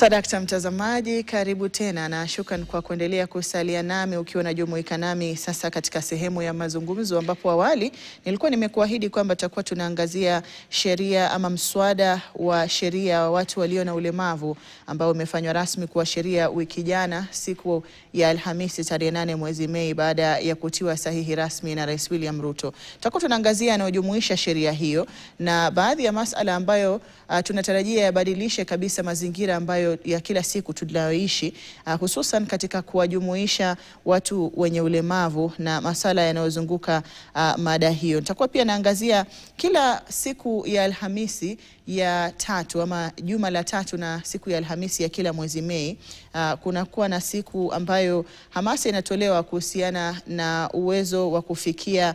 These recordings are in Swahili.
Sadakta mtazamaji, karibu tena na shukran kwa kuendelea kusalia nami ukiwa unajumuika nami sasa katika sehemu ya mazungumzo, ambapo awali nilikuwa nimekuahidi kwamba tutakuwa tunaangazia sheria ama mswada wa sheria wa watu walio na ulemavu ambao umefanywa rasmi kuwa sheria wiki jana siku ya Alhamisi tarehe 8 mwezi Mei baada ya kutiwa sahihi rasmi na Rais William Ruto. Tutakuwa tunaangazia yanayojumuisha sheria hiyo na baadhi ya masuala ambayo tunatarajia yabadilishe kabisa mazingira ambayo ya kila siku tunayoishi, hususan katika kuwajumuisha watu wenye ulemavu na masuala yanayozunguka mada hiyo. Nitakuwa pia naangazia kila siku ya Alhamisi ya tatu ama juma la tatu na siku ya Alhamisi ya kila mwezi Mei, kunakuwa na siku ambayo hamasa inatolewa kuhusiana na uwezo wa kufikia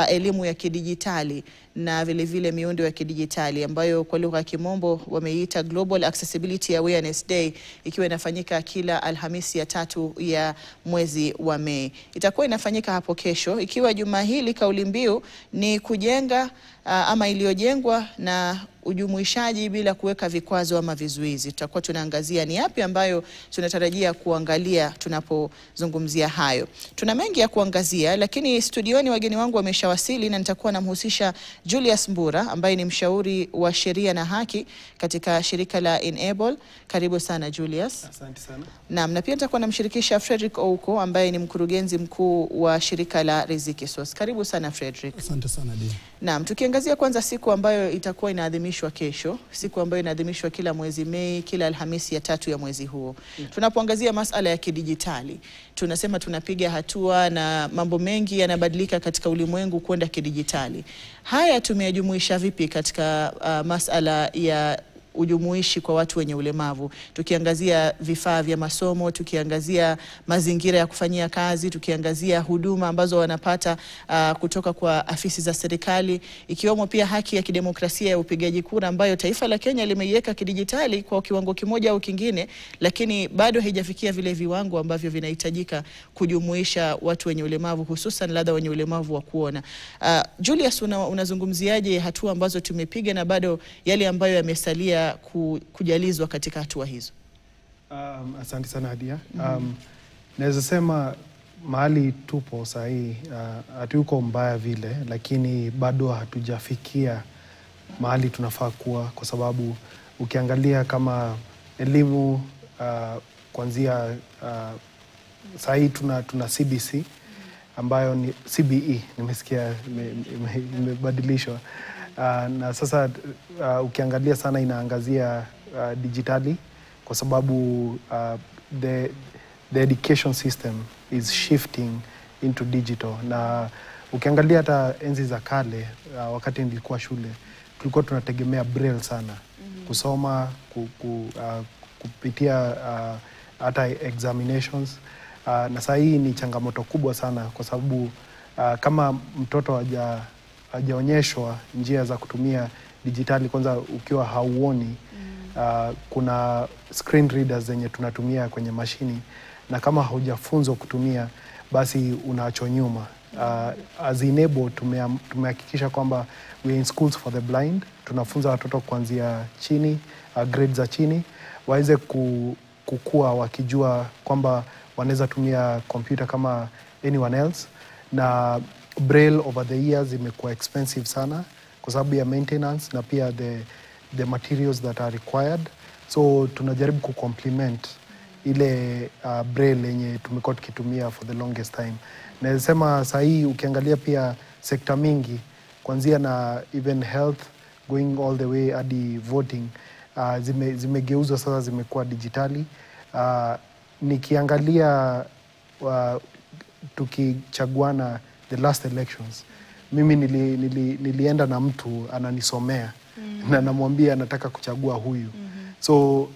elimu ya kidijitali na vile vile miundo ya kidijitali ambayo kwa lugha ya Kimombo wameita Global Accessibility Awareness Day, ikiwa inafanyika kila Alhamisi ya tatu ya mwezi wa Mei. Itakuwa inafanyika hapo kesho, ikiwa juma hili kauli mbiu ni kujenga ama iliyojengwa na ujumuishaji bila kuweka vikwazo ama vizuizi. Tutakuwa tunaangazia ni yapi ambayo tunatarajia kuangalia tunapozungumzia hayo. Tuna mengi ya kuangazia, lakini studioni wageni wangu wameshawasili na nitakuwa namhusisha Julius Mbura ambaye ni mshauri wa sheria na haki katika shirika la Enable. Karibu sana Julius. Asante sana. Naam, na pia nitakuwa namshirikisha Frederick Ouko ambaye ni mkurugenzi mkuu wa shirika la Riziki Source. Karibu sana Frederick. Asante sana Dee. Naam, tukiangazia kwanza siku ambayo itakuwa inaadhimishwa kesho, siku ambayo inaadhimishwa kila mwezi Mei, kila Alhamisi ya tatu ya mwezi huo. Tunapoangazia masuala ya kidijitali, tunasema tunapiga hatua na mambo mengi yanabadilika katika ulimwengu kwenda kidijitali. Haya tumeyajumuisha vipi katika masuala ya ujumuishi kwa watu wenye ulemavu? Tukiangazia vifaa vya masomo, tukiangazia mazingira ya kufanyia kazi, tukiangazia huduma ambazo wanapata kutoka kwa afisi za serikali, ikiwemo pia haki ya kidemokrasia ya upigaji kura ambayo taifa la Kenya limeiweka kidijitali kwa kiwango kimoja au kingine, lakini bado haijafikia vile viwango ambavyo vinahitajika kujumuisha watu wenye ulemavu, hususan labda wenye ulemavu wa kuona. Julius, unazungumziaje hatua ambazo tumepiga na bado yale ambayo yamesalia kujalizwa katika hatua hizo? Asante sana Hadia. Naweza sema mahali tupo sahi hatuko mbaya vile, lakini bado hatujafikia mahali tunafaa kuwa, kwa sababu ukiangalia kama elimu kuanzia sahi tuna CBC ambayo ni CBE, nimesikia imebadilishwa. Na sasa ukiangalia sana inaangazia digitali, kwa sababu the education system is shifting into digital. Na ukiangalia hata enzi za kale, wakati nilikuwa shule, tulikuwa tunategemea braille sana kusoma, kupitia hata examinations. Na sasa hii ni changamoto kubwa sana, kwa sababu kama mtoto hajaonyeshwa njia za kutumia digitali, kwanza ukiwa hauoni, kuna screen readers zenye tunatumia kwenye mashini, na kama haujafunzwa kutumia basi unaachwa nyuma. As Enable tumehakikisha kwamba we are in schools for the blind. Tunafunza watoto kuanzia chini, grade za chini, waweze kukua wakijua kwamba wanaweza tumia kompyuta kama anyone else. Na braille over the years imekuwa expensive sana kwa sababu ya maintenance na pia the materials that are required. So tunajaribu kucomplement ile braille yenye tumekuwa tukitumia for the longest time. Nasema saa hii ukiangalia pia sekta mingi, kuanzia na even health going all the way hadi voting, zimegeuzwa sasa, zimekuwa digitali. Nikiangalia tukichaguana the last elections, mimi nilienda na mtu ananisomea na namwambia nataka kuchagua huyu. So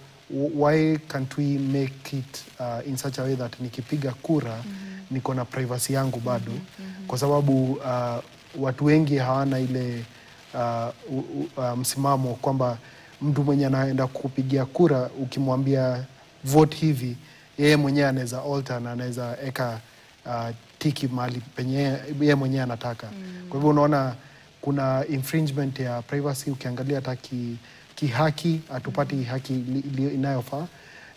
why can't we make it in such a way that nikipiga kura niko na privacy yangu bado, kwa sababu watu wengi hawana ile msimamo kwamba mtu mwenye anaenda kupigia kura ukimwambia vote hivi, yeye mwenyewe anaweza alter na anaweza eka tiki mahali penye yeye mwenyewe anataka. Kwa hivyo unaona kuna infringement ya privacy. Ukiangalia hata kihaki hatupati haki inayofaa.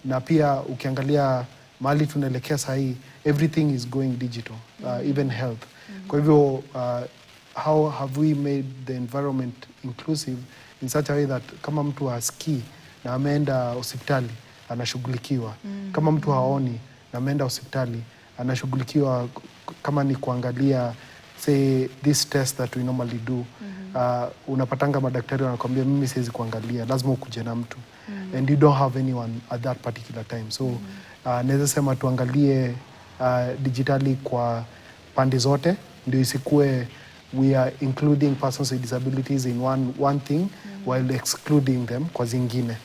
na pia ukiangalia mahali tunaelekea sahii, everything is going digital, even health. Kwa hivyo how have we made the environment inclusive in such a way that kama mtu hasikii na ameenda hospitali anashughulikiwa, kama mtu haoni na ameenda hospitali anashughulikiwa, kama ni kuangalia say this test that we normally do, unapatanga madaktari wanakuambia mimi siwezi kuangalia, lazima ukuje na mtu, and you don't have anyone at that particular time. So naweza sema tuangalie digitali kwa pande zote, ndio isikue we are including persons with disabilities in one thing while excluding them kwa zingine.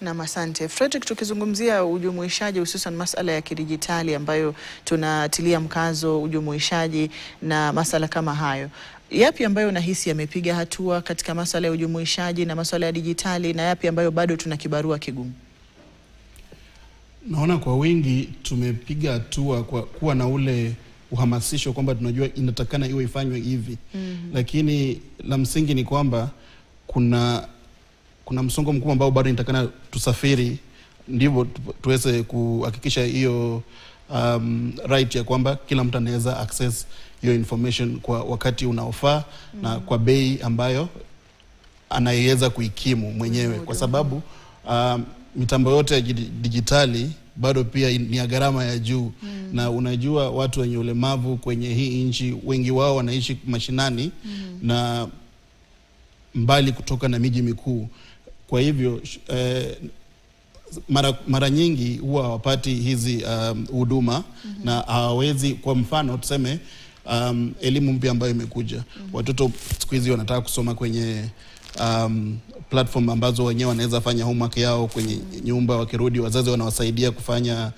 Na asante Fredrick, tukizungumzia ujumuishaji hususan masala ya kidijitali ambayo tunatilia mkazo ujumuishaji na masala kama hayo, yapi ambayo unahisi yamepiga hatua katika masala ya ujumuishaji na masala ya dijitali, na yapi ambayo bado tuna kibarua kigumu? Naona kwa wingi tumepiga hatua kwa kuwa na ule uhamasisho kwamba tunajua inatakana iwe ifanywe hivi. Lakini la msingi ni kwamba kuna msongo mkubwa ambao bado inatakana tusafiri ndivyo tuweze kuhakikisha hiyo right ya kwamba kila mtu anaweza access hiyo information kwa wakati unaofaa na kwa bei ambayo anaiweza kuikimu mwenyewe, kwa sababu mitambo yote ya dijitali bado pia ni ya gharama ya juu. Na unajua watu wenye ulemavu kwenye hii nchi wengi wao wanaishi mashinani na mbali kutoka na miji mikuu. Kwa hivyo mara nyingi huwa hawapati hizi huduma na hawawezi, kwa mfano tuseme elimu mpya ambayo imekuja, watoto siku hizi wanataka kusoma kwenye platform ambazo wenyewe wanaweza fanya homework yao kwenye nyumba, wakirudi wazazi wanawasaidia kufanya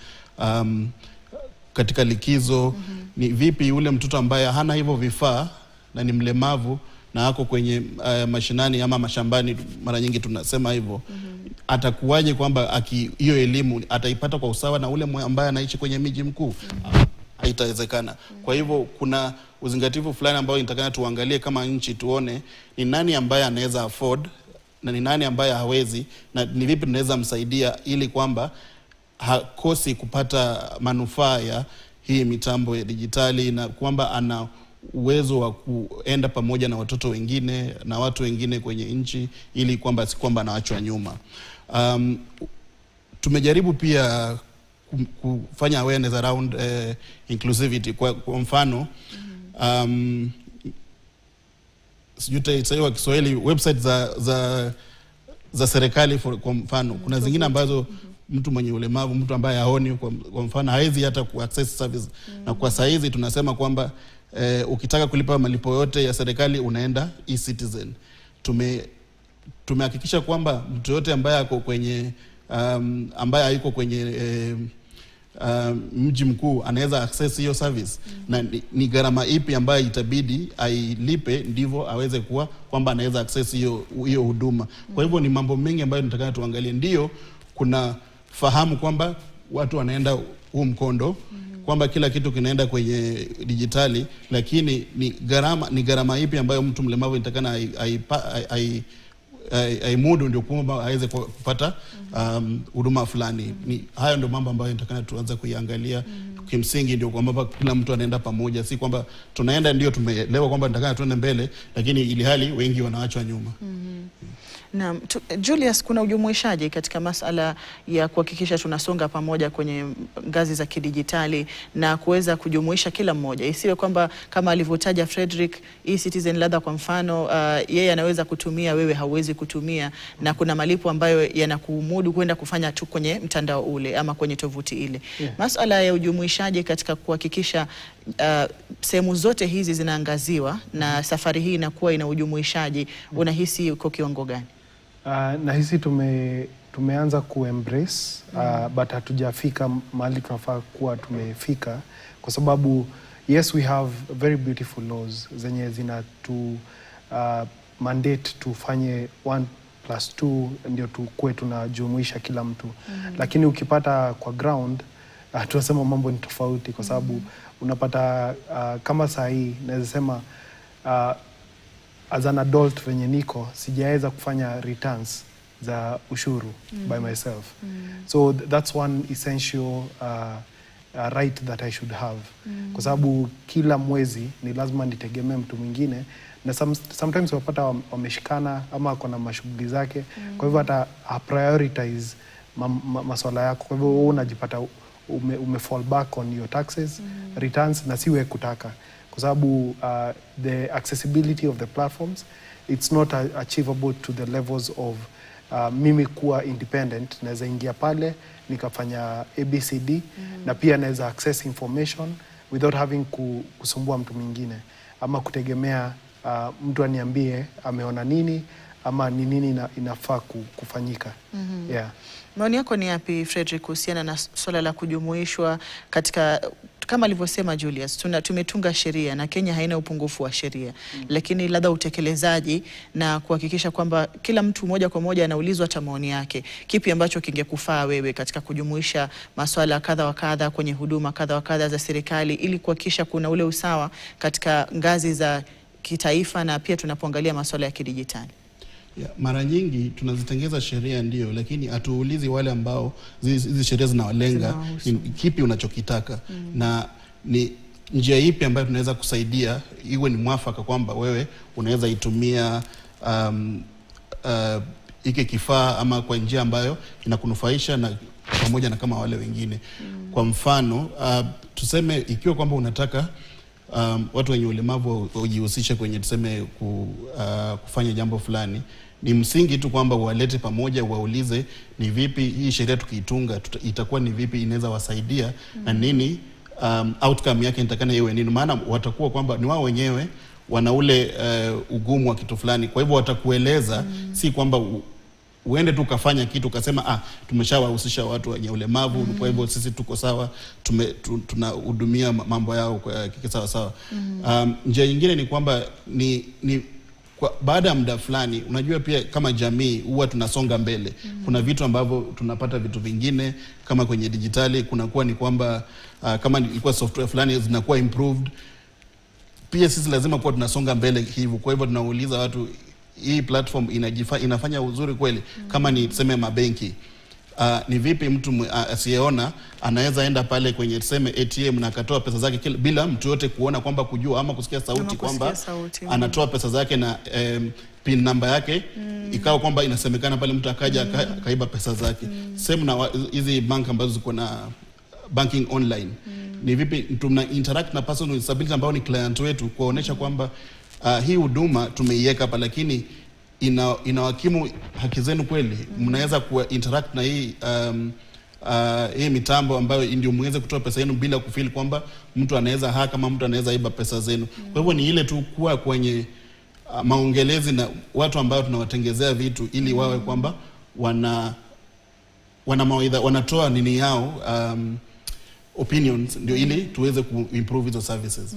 katika likizo. Ni vipi yule mtoto ambaye hana hivyo vifaa na ni mlemavu na ako kwenye mashinani ama mashambani, mara nyingi tunasema hivyo, atakuwaje kwamba hiyo elimu ataipata kwa usawa na ule ambaye anaishi kwenye miji mkuu? Haitawezekana. Kwa hivyo kuna uzingatifu fulani ambao inatakana tuangalie kama nchi, tuone ni nani ambaye anaweza afford na ni nani ambaye hawezi, na ni vipi tunaweza msaidia ili kwamba hakosi kupata manufaa ya hii mitambo ya dijitali, na kwamba ana uwezo wa kuenda pamoja na watoto wengine na watu wengine kwenye nchi, ili kwamba si kwamba anaachwa nyuma. Tumejaribu pia kufanya awareness around inclusivity. Kwa mfano sijui kwa Kiswahili, website za serikali kwa mfano, kuna zingine ambazo mtu mwenye ulemavu, mtu ambaye haoni kwa mfano, hawezi hata ku-access service. Na kwa saizi tunasema kwamba ukitaka kulipa malipo yote ya serikali unaenda e-Citizen. Tumehakikisha kwamba mtu yote ambaye ako kwenye ambaye hayuko kwenye mji mkuu anaweza access hiyo service, na ni gharama ipi ambayo itabidi ailipe ndivyo aweze kuwa kwamba anaweza access hiyo huduma. Kwa hivyo ni mambo mengi ambayo tunataka tuangalie. Ndio kuna fahamu kwamba watu wanaenda huu mkondo, kwamba kila kitu kinaenda kwenye dijitali, lakini ni gharama ipi ambayo mtu mlemavu inatakana aimudu ndio kwamba aweze kupata huduma fulani. Hayo ndio mambo ambayo inatakana tuanze kuiangalia. Kimsingi ndio kwamba kila mtu anaenda pamoja, si kwamba tunaenda ndio tumeelewa kwamba inatakana tuende mbele, lakini ili hali wengi wanaachwa nyuma. Na Julius, kuna ujumuishaji katika masala ya kuhakikisha tunasonga pamoja kwenye ngazi za kidijitali na kuweza kujumuisha kila mmoja, isiwe kwamba kama alivyotaja Fredrick, e-Citizen labda kwa mfano yeye anaweza kutumia, wewe hauwezi kutumia, na kuna malipo ambayo yanakumudu kwenda kufanya tu kwenye mtandao ule ama kwenye tovuti ile. Masala ya ujumuishaji katika kuhakikisha sehemu zote hizi zinaangaziwa na safari hii inakuwa ina ujumuishaji, unahisi uko kiwango gani? Nahisi tumeanza kuembrace but hatujafika mahali tunafaa kuwa tumefika, kwa sababu yes, we have very beautiful laws zenye zinatu mandate tufanye 1+2 ndio tukue tunajumuisha kila mtu. Lakini ukipata kwa ground tunasema mambo ni tofauti, kwa sababu unapata kama saa hii naweza sema as an adult venye niko sijaweza kufanya returns za ushuru by myself. So that's one essential right that I should have. Kwa sababu kila mwezi ni lazima nitegemee mtu mwingine, na sometimes wapata wameshikana ama kuna mashughuli zake, kwa hivyo hata prioritize masuala yako. Kwa hivyo wewe unajipata fall back on your taxes returns, na siwe kutaka, kwa sababu the accessibility of the platforms, it's not achievable to the levels of mimi kuwa independent. Naweza ingia pale nikafanya ABCD na pia naweza access information without having kusumbua mtu mwingine ama kutegemea mtu aniambie ameona nini ama ni nini inafaa kufanyika. Yeah. Maoni yako ni yapi, Frederick, kuhusiana na swala la kujumuishwa katika, kama alivyosema Julius, tumetunga sheria na Kenya haina upungufu wa sheria, lakini labda utekelezaji na kuhakikisha kwamba kila mtu moja kwa moja anaulizwa hata maoni yake, kipi ambacho kingekufaa wewe katika kujumuisha masuala kadha wa kadha kwenye huduma kadha wa kadha za serikali, ili kuhakikisha kuna ule usawa katika ngazi za kitaifa na pia tunapoangalia masuala ya kidijitali. Yeah, mara nyingi tunazitengeza sheria ndio, lakini hatuulizi wale ambao hizi sheria zinawalenga kipi unachokitaka na ni njia ipi ambayo tunaweza kusaidia iwe ni mwafaka kwamba wewe unaweza itumia hiki kifaa ama kwa njia ambayo inakunufaisha na pamoja na kama wale wengine. Kwa mfano tuseme ikiwa kwamba unataka watu wenye ulemavu wajihusishe kwenye tuseme kufanya jambo fulani, ni msingi tu kwamba walete pamoja, waulize ni vipi hii sheria tukiitunga itakuwa ni vipi inaweza wasaidia na nini outcome yake nitakana iwe nini. Maana watakuwa kwamba ni wao wenyewe wana ule ugumu wa kitu fulani, kwa hivyo watakueleza si kwamba uende tu ukafanya kitu ukasema tumeshawahusisha watu wenye ulemavu kwa hivyo sisi tuko sawa, tunahudumia mambo yao kwa sawa sawa. Njia nyingine ni kwamba baada ya muda fulani, unajua pia kama jamii huwa tunasonga mbele. Kuna vitu ambavyo tunapata vitu vingine kama kwenye dijitali, kunakuwa ni kwamba kama ilikuwa software fulani zinakuwa improved, pia sisi lazima kuwa tunasonga mbele hivyo. Kwa hivyo tunauliza watu, hii platform inafanya uzuri kweli? Kama ni tuseme mabenki, ni vipi mtu asiyeona anaweza enda pale kwenye tuseme ATM na akatoa pesa zake bila mtu yote kuona, kwamba kujua ama kusikia sauti kwamba anatoa pesa zake na pin number yake ikawa kwamba inasemekana pale mtu akaja akaiba pesa zake. Same na hizi bank ambazo ziko na banking online. Ni vipi tuna interact na person with disability ambao ni client wetu, kuonesha kwamba hii huduma tumeiweka hapa, lakini inawakimu haki zenu kweli? Mnaweza interact na hii mitambo ambayo ndio muweze kutoa pesa yenu bila kufeel kwamba mtu anaweza haka kama mtu anaweza iba pesa zenu. Kwa hivyo ni ile tu kuwa kwenye maongelezi na watu ambao tunawatengezea vitu ili wawe kwamba wana mawaidha, wanatoa nini yao opinions, ndio ili tuweze kuimprove hizo services.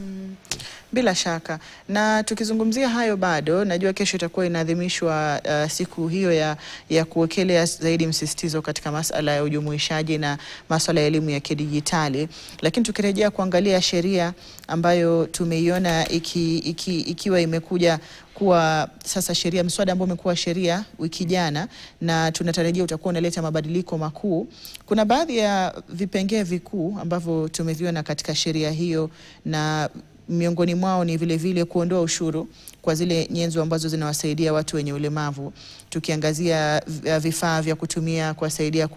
Bila shaka. Na tukizungumzia hayo, bado najua kesho itakuwa inaadhimishwa siku hiyo ya kuwekelea zaidi msisitizo katika masuala ya ujumuishaji na masuala ya elimu ya kidijitali, lakini tukirejea kuangalia sheria ambayo tumeiona ikiwa imekuja kuwa sasa sheria, mswada ambao umekuwa sheria wiki jana na tunatarajia utakuwa unaleta mabadiliko makuu. Kuna baadhi ya vipengee vikuu ambavyo tumeviona katika sheria hiyo, na miongoni mwao ni vile vile kuondoa ushuru kwa zile nyenzo ambazo zinawasaidia watu wenye ulemavu. Tukiangazia vifaa vya kutumia kuwasaidia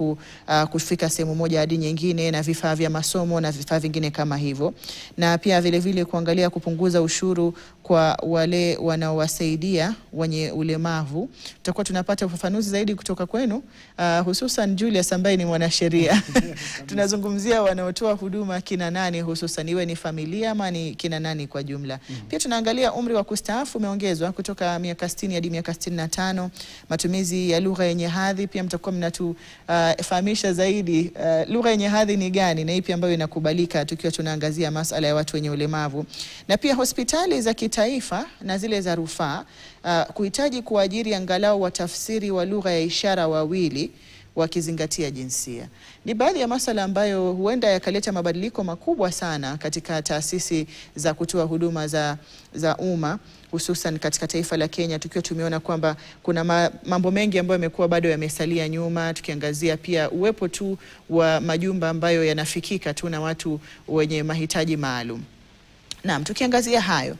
kufika sehemu moja hadi nyingine, na vifaa vya masomo na vifaa vingine kama hivyo. Na pia vile vile kuangalia kupunguza ushuru kwa wale wanaowasaidia wenye ulemavu. Tutakuwa tunapata ufafanuzi zaidi kutoka kwenu, hususan Julius ambaye ni mwanasheria. Tunazungumzia wanaotoa huduma kina nani, hususan iwe ni familia ama ni kina nani kwa jumla. Pia tunaangalia umri wa kustaafu umeongezwa kutoka miaka 60 hadi miaka 65. Matumizi ya lugha yenye hadhi, pia mtakuwa mnatufahamisha zaidi lugha yenye hadhi ni gani na ipi ambayo inakubalika, tukiwa tunaangazia masuala ya watu wenye ulemavu. Na pia hospitali za kitaifa na zile za rufaa kuhitaji kuajiri angalau watafsiri wa lugha ya ishara wawili wakizingatia jinsia. Ni baadhi ya masuala ambayo huenda yakaleta mabadiliko makubwa sana katika taasisi za kutoa huduma za umma, hususan katika taifa la Kenya, tukiwa tumeona kwamba kuna mambo mengi ambayo yamekuwa bado yamesalia nyuma, tukiangazia pia uwepo tu wa majumba ambayo yanafikika tu na watu wenye mahitaji maalum. Naam, tukiangazia hayo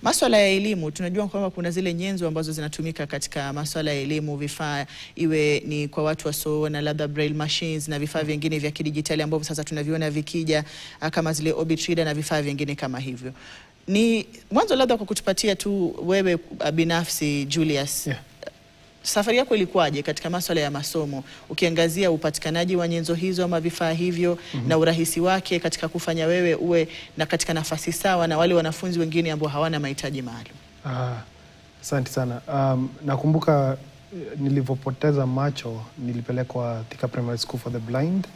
masuala ya elimu, tunajua kwamba kuna zile nyenzo ambazo zinatumika katika masuala ya elimu, vifaa iwe ni kwa watu wasioona, labda braille machines na vifaa vingine vya kidijitali ambavyo sasa tunaviona vikija kama zile Orbit Reader na vifaa vingine kama hivyo. Ni mwanzo labda kwa kutupatia tu wewe binafsi Julius, safari yako ilikuwaje katika masuala ya masomo, ukiangazia upatikanaji wa nyenzo hizo ama vifaa hivyo na urahisi wake katika kufanya wewe uwe na katika nafasi sawa na wale wanafunzi wengine ambao hawana mahitaji maalum? Asante sana. Nakumbuka nilipopoteza macho nilipelekwa Thika Primary School for the Blind,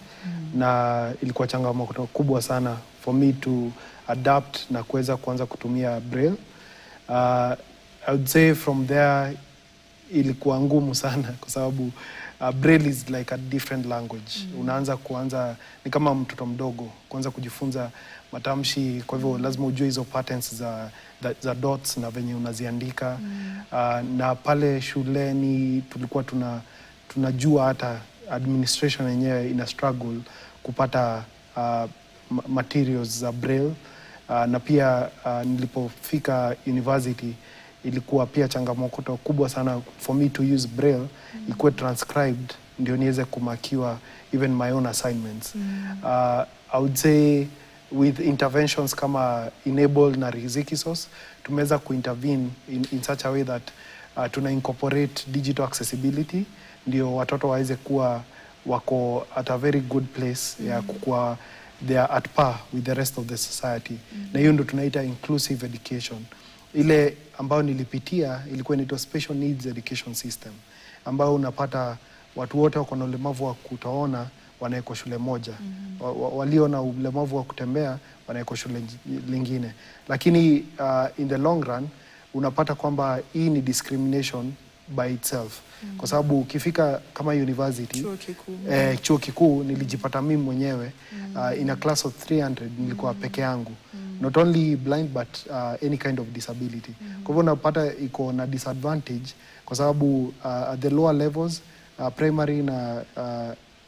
na ilikuwa changamoto kubwa sana for me to adapt na kuweza kuanza kutumia braille. I would say from there ilikuwa ngumu sana kwa sababu braille is like a different language. Unaanza ni kama mtoto mdogo kuanza kujifunza matamshi, kwa hivyo lazima ujue hizo patterns za dots na venye unaziandika. Na pale shuleni tulikuwa tunajua hata administration yenyewe ina struggle kupata materials za braille. Na pia nilipofika university ilikuwa pia changamoto kubwa sana for me to use braille, ikuwe transcribed ndio niweze kumakiwa even my own assignments. I would say with interventions kama Enable na Rizikisos, tumeweza kuintervene in such a way that tuna incorporate digital accessibility, ndio watoto waweze kuwa wako at a very good place ya kukua they are at par with the rest of the society. Na hiyo ndio tunaita inclusive education. Ile ambayo nilipitia ilikuwa inaitwa special needs education system, ambayo unapata watu wote wako na ulemavu wa kutoona wanawekwa shule moja, walio na ulemavu wa kutembea wanawekwa shule lingine. Lakini in the long run unapata kwamba hii ni discrimination by itself, kwa sababu ukifika kama university, chuo kikuu nilijipata mimi mwenyewe in a class of 300 nilikuwa peke yangu, not only blind but any kind of disability. Kwa hivyo unapata iko na disadvantage kwa sababu at the lower levels, primary na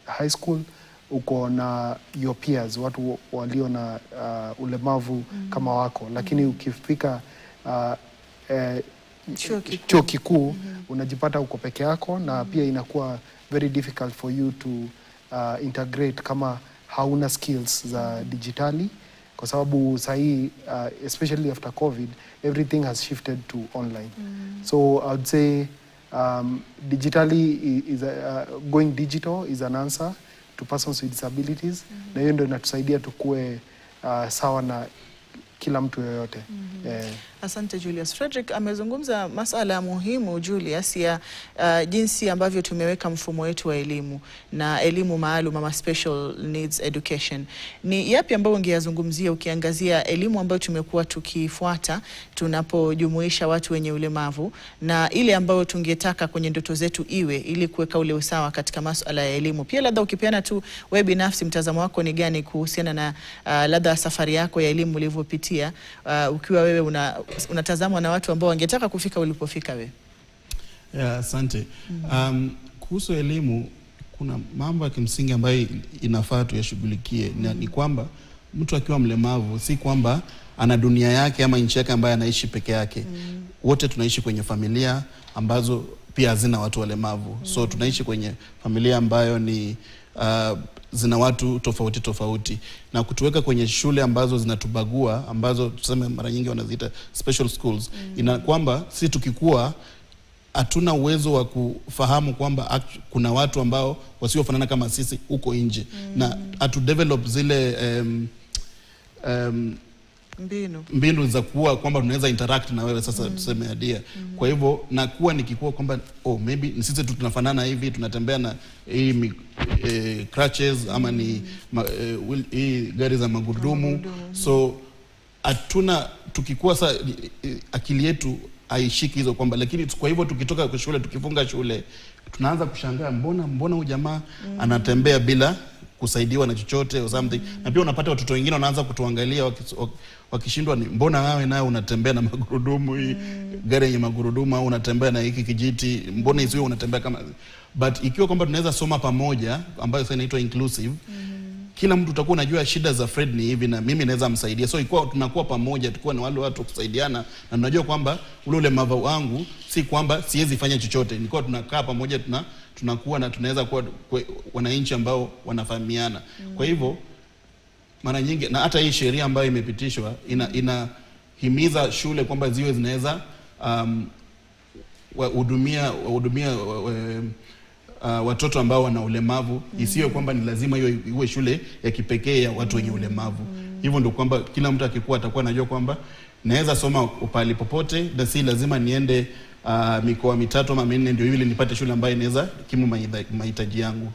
high school, uko na your peers, watu walio na ulemavu kama wako, lakini ukifika chuo kikuu unajipata uko peke yako, na pia inakuwa very difficult for you to integrate kama hauna skills za digitali, kwa sababu sahii especially after COVID everything has shifted to online. So I would say digitally is going digital is an answer to persons with disabilities, na hiyo ndio inatusaidia tukue sawa na kila mtu yoyote. Asante Julius. Frederick amezungumza masala muhimu Julius ya jinsi ambavyo tumeweka mfumo wetu wa elimu na elimu maalum ama special needs education. Ni yapi ambayo ungeyazungumzia ukiangazia elimu ambayo tumekuwa tukifuata tunapojumuisha watu wenye ulemavu na ile ambayo tungetaka kwenye ndoto zetu iwe ili kuweka ule usawa katika masuala ya elimu? Pia labda ukipeana tu wewe binafsi mtazamo wako ni gani kuhusiana na labda safari yako ya elimu ulivyopitia, ukiwa wewe unatazamwa na watu ambao wangetaka kufika ulipofika wewe. Asante. Kuhusu elimu kuna mambo ya kimsingi ambayo inafaa tuyashughulikie. Ni kwamba mtu akiwa mlemavu si kwamba ana dunia yake ama nchi yake ambayo anaishi peke yake. Wote tunaishi kwenye familia ambazo pia hazina watu walemavu. So tunaishi kwenye familia ambayo ni zina watu tofauti tofauti, na kutuweka kwenye shule ambazo zinatubagua, ambazo tuseme mara nyingi wanaziita special schools, ina kwamba si tukikua hatuna uwezo wa kufahamu kwamba kuna watu ambao wasiofanana kama sisi huko nje, na atu develop zile mbinu za kuwa kwamba tunaweza interact na wewe sasa tuseme adia. Kwa hivyo na kuwa nikikuwa kwamba maybe ni sisi tu tunafanana hivi, tunatembea na hii crutches ama ni hii gari za magurudumu. So hatuna, tukikuwa sasa akili yetu haishiki hizo kwamba, lakini kwa hivyo tukitoka kwa shule, tukifunga shule, tunaanza kushangaa mbona huyu jamaa anatembea bila kusaidiwa na chochote or something. Na pia unapata watoto wengine wanaanza kutuangalia wakishindwa, ni mbona wewe nawe unatembea na magurudumu hii gari yenye magurudumu, au unatembea na hiki kijiti, mbona hizo unatembea kama. But ikiwa kwamba tunaweza soma pamoja, ambayo sasa inaitwa inclusive, kila mtu utakuwa unajua shida za Fred ni hivi na mimi naweza msaidia. So ikiwa tunakuwa pamoja, tukiwa na wale watu kusaidiana, na tunajua kwamba ule ulemavu wangu si kwamba siwezi fanya chochote, nilikuwa tunakaa pamoja, tunakuwa na tunaweza kuwa wananchi ambao wanafahamiana. Kwa hivyo mara nyingi, na hata hii sheria ambayo imepitishwa inahimiza shule kwamba ziwe zinaweza wahudumia watoto ambao wana ulemavu, isiwe kwamba ni lazima iwe shule ya kipekee ya watu wenye ulemavu. Hivyo ndio kwamba kila mtu akikuwa atakuwa anajua kwamba naweza soma pale popote, na si lazima niende mikoa mitatu ama minne ndio ili nipate shule ambayo inaweza kimu mahitaji yangu.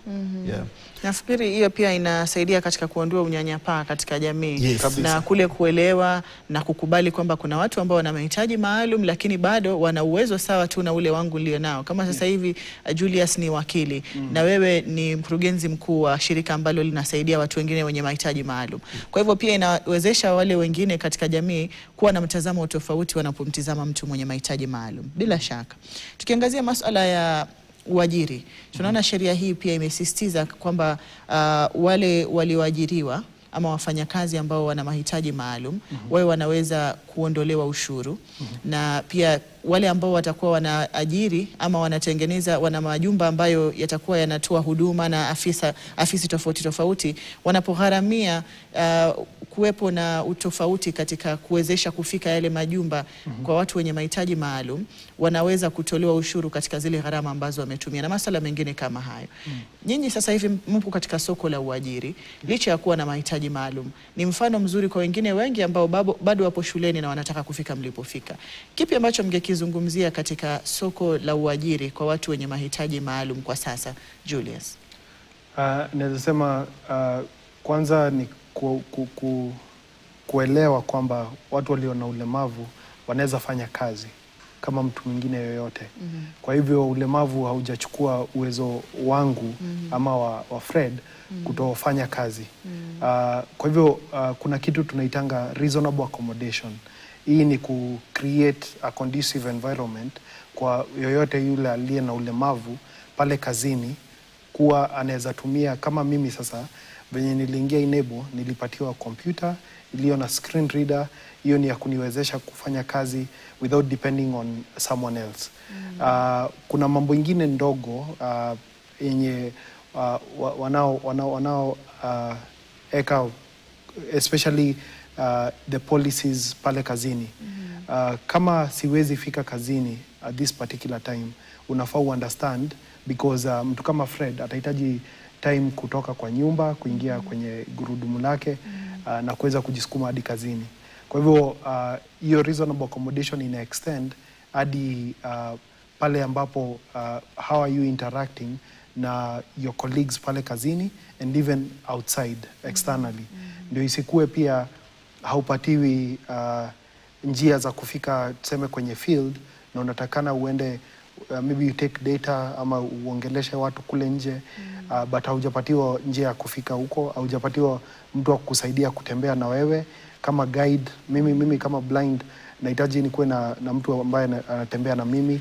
Yeah. Nafikiri hiyo pia inasaidia katika kuondoa unyanyapaa katika jamii. Yes. Na kule kuelewa na kukubali kwamba kuna watu ambao wana mahitaji maalum lakini bado wana uwezo sawa tu na ule wangu nilio nao. Kama sasa hivi Julius ni wakili na wewe ni mkurugenzi mkuu wa shirika ambalo linasaidia watu wengine wenye mahitaji maalum. Kwa hivyo pia inawezesha wale wengine katika jamii kuwa na mtazamo tofauti wanapomtizama mtu mwenye mahitaji maalum. Bila shaka. Tukiangazia masuala ya uajiri, tunaona sheria hii pia imesisitiza kwamba wale walioajiriwa ama wafanyakazi ambao wana mahitaji maalum wao wanaweza kuondolewa ushuru, na pia wale ambao watakuwa wanaajiri ama wana majumba ambayo yatakuwa yanatoa huduma na afisi tofauti wanapogharamia kuwepo na utofauti katika kuwezesha kufika yale majumba kwa watu wenye mahitaji maalum, wanaweza kutolewa ushuru katika zile gharama ambazo wametumia na masuala mengine kama hayo. Nyinyi sasa hivi mpo katika soko la uajiri licha ya kuwa na mahitaji maalum. Ni mfano mzuri kwa wengine wengi ambao bado wapo shuleni na wanataka kufika mlipofika. Kipi ambacho mngekizungumzia katika soko la uajiri kwa watu wenye mahitaji maalum kwa sasa, Julius? Naweza sema kwanza ni kuelewa kwamba watu walio na ulemavu wanaweza fanya kazi kama mtu mwingine yoyote. Kwa hivyo ulemavu haujachukua uwezo wangu ama wa Fred kutofanya kazi. Kwa hivyo kuna kitu tunaitanga reasonable accommodation. Hii ni create a conducive environment kwa yoyote yule aliye na ulemavu pale kazini, kuwa anaweza tumia. Kama mimi sasa venye niliingia Enable, nilipatiwa kompyuta iliyo na screen reader. Hiyo ni ya kuniwezesha kufanya kazi without depending on someone else. Kuna mambo ingine ndogo yenye wanao eka especially the policies pale kazini. Kama siwezi fika kazini at this particular time, unafaa understand, because mtu kama Fred atahitaji time kutoka kwa nyumba kuingia kwenye gurudumu lake na kuweza kujisukuma hadi kazini. Kwa hivyo hiyo reasonable accommodation ina extend hadi pale ambapo how are you interacting na your colleagues pale kazini and even outside externally. Ndio isikue pia haupatiwi njia za kufika tuseme kwenye field na unatakana uende maybe you take data ama uongeleshe watu kule nje, but haujapatiwa njia ya kufika huko, haujapatiwa mtu wa kukusaidia kutembea na wewe kama guide. Mimi kama blind nahitaji nikuwe na mtu ambaye anatembea na mimi.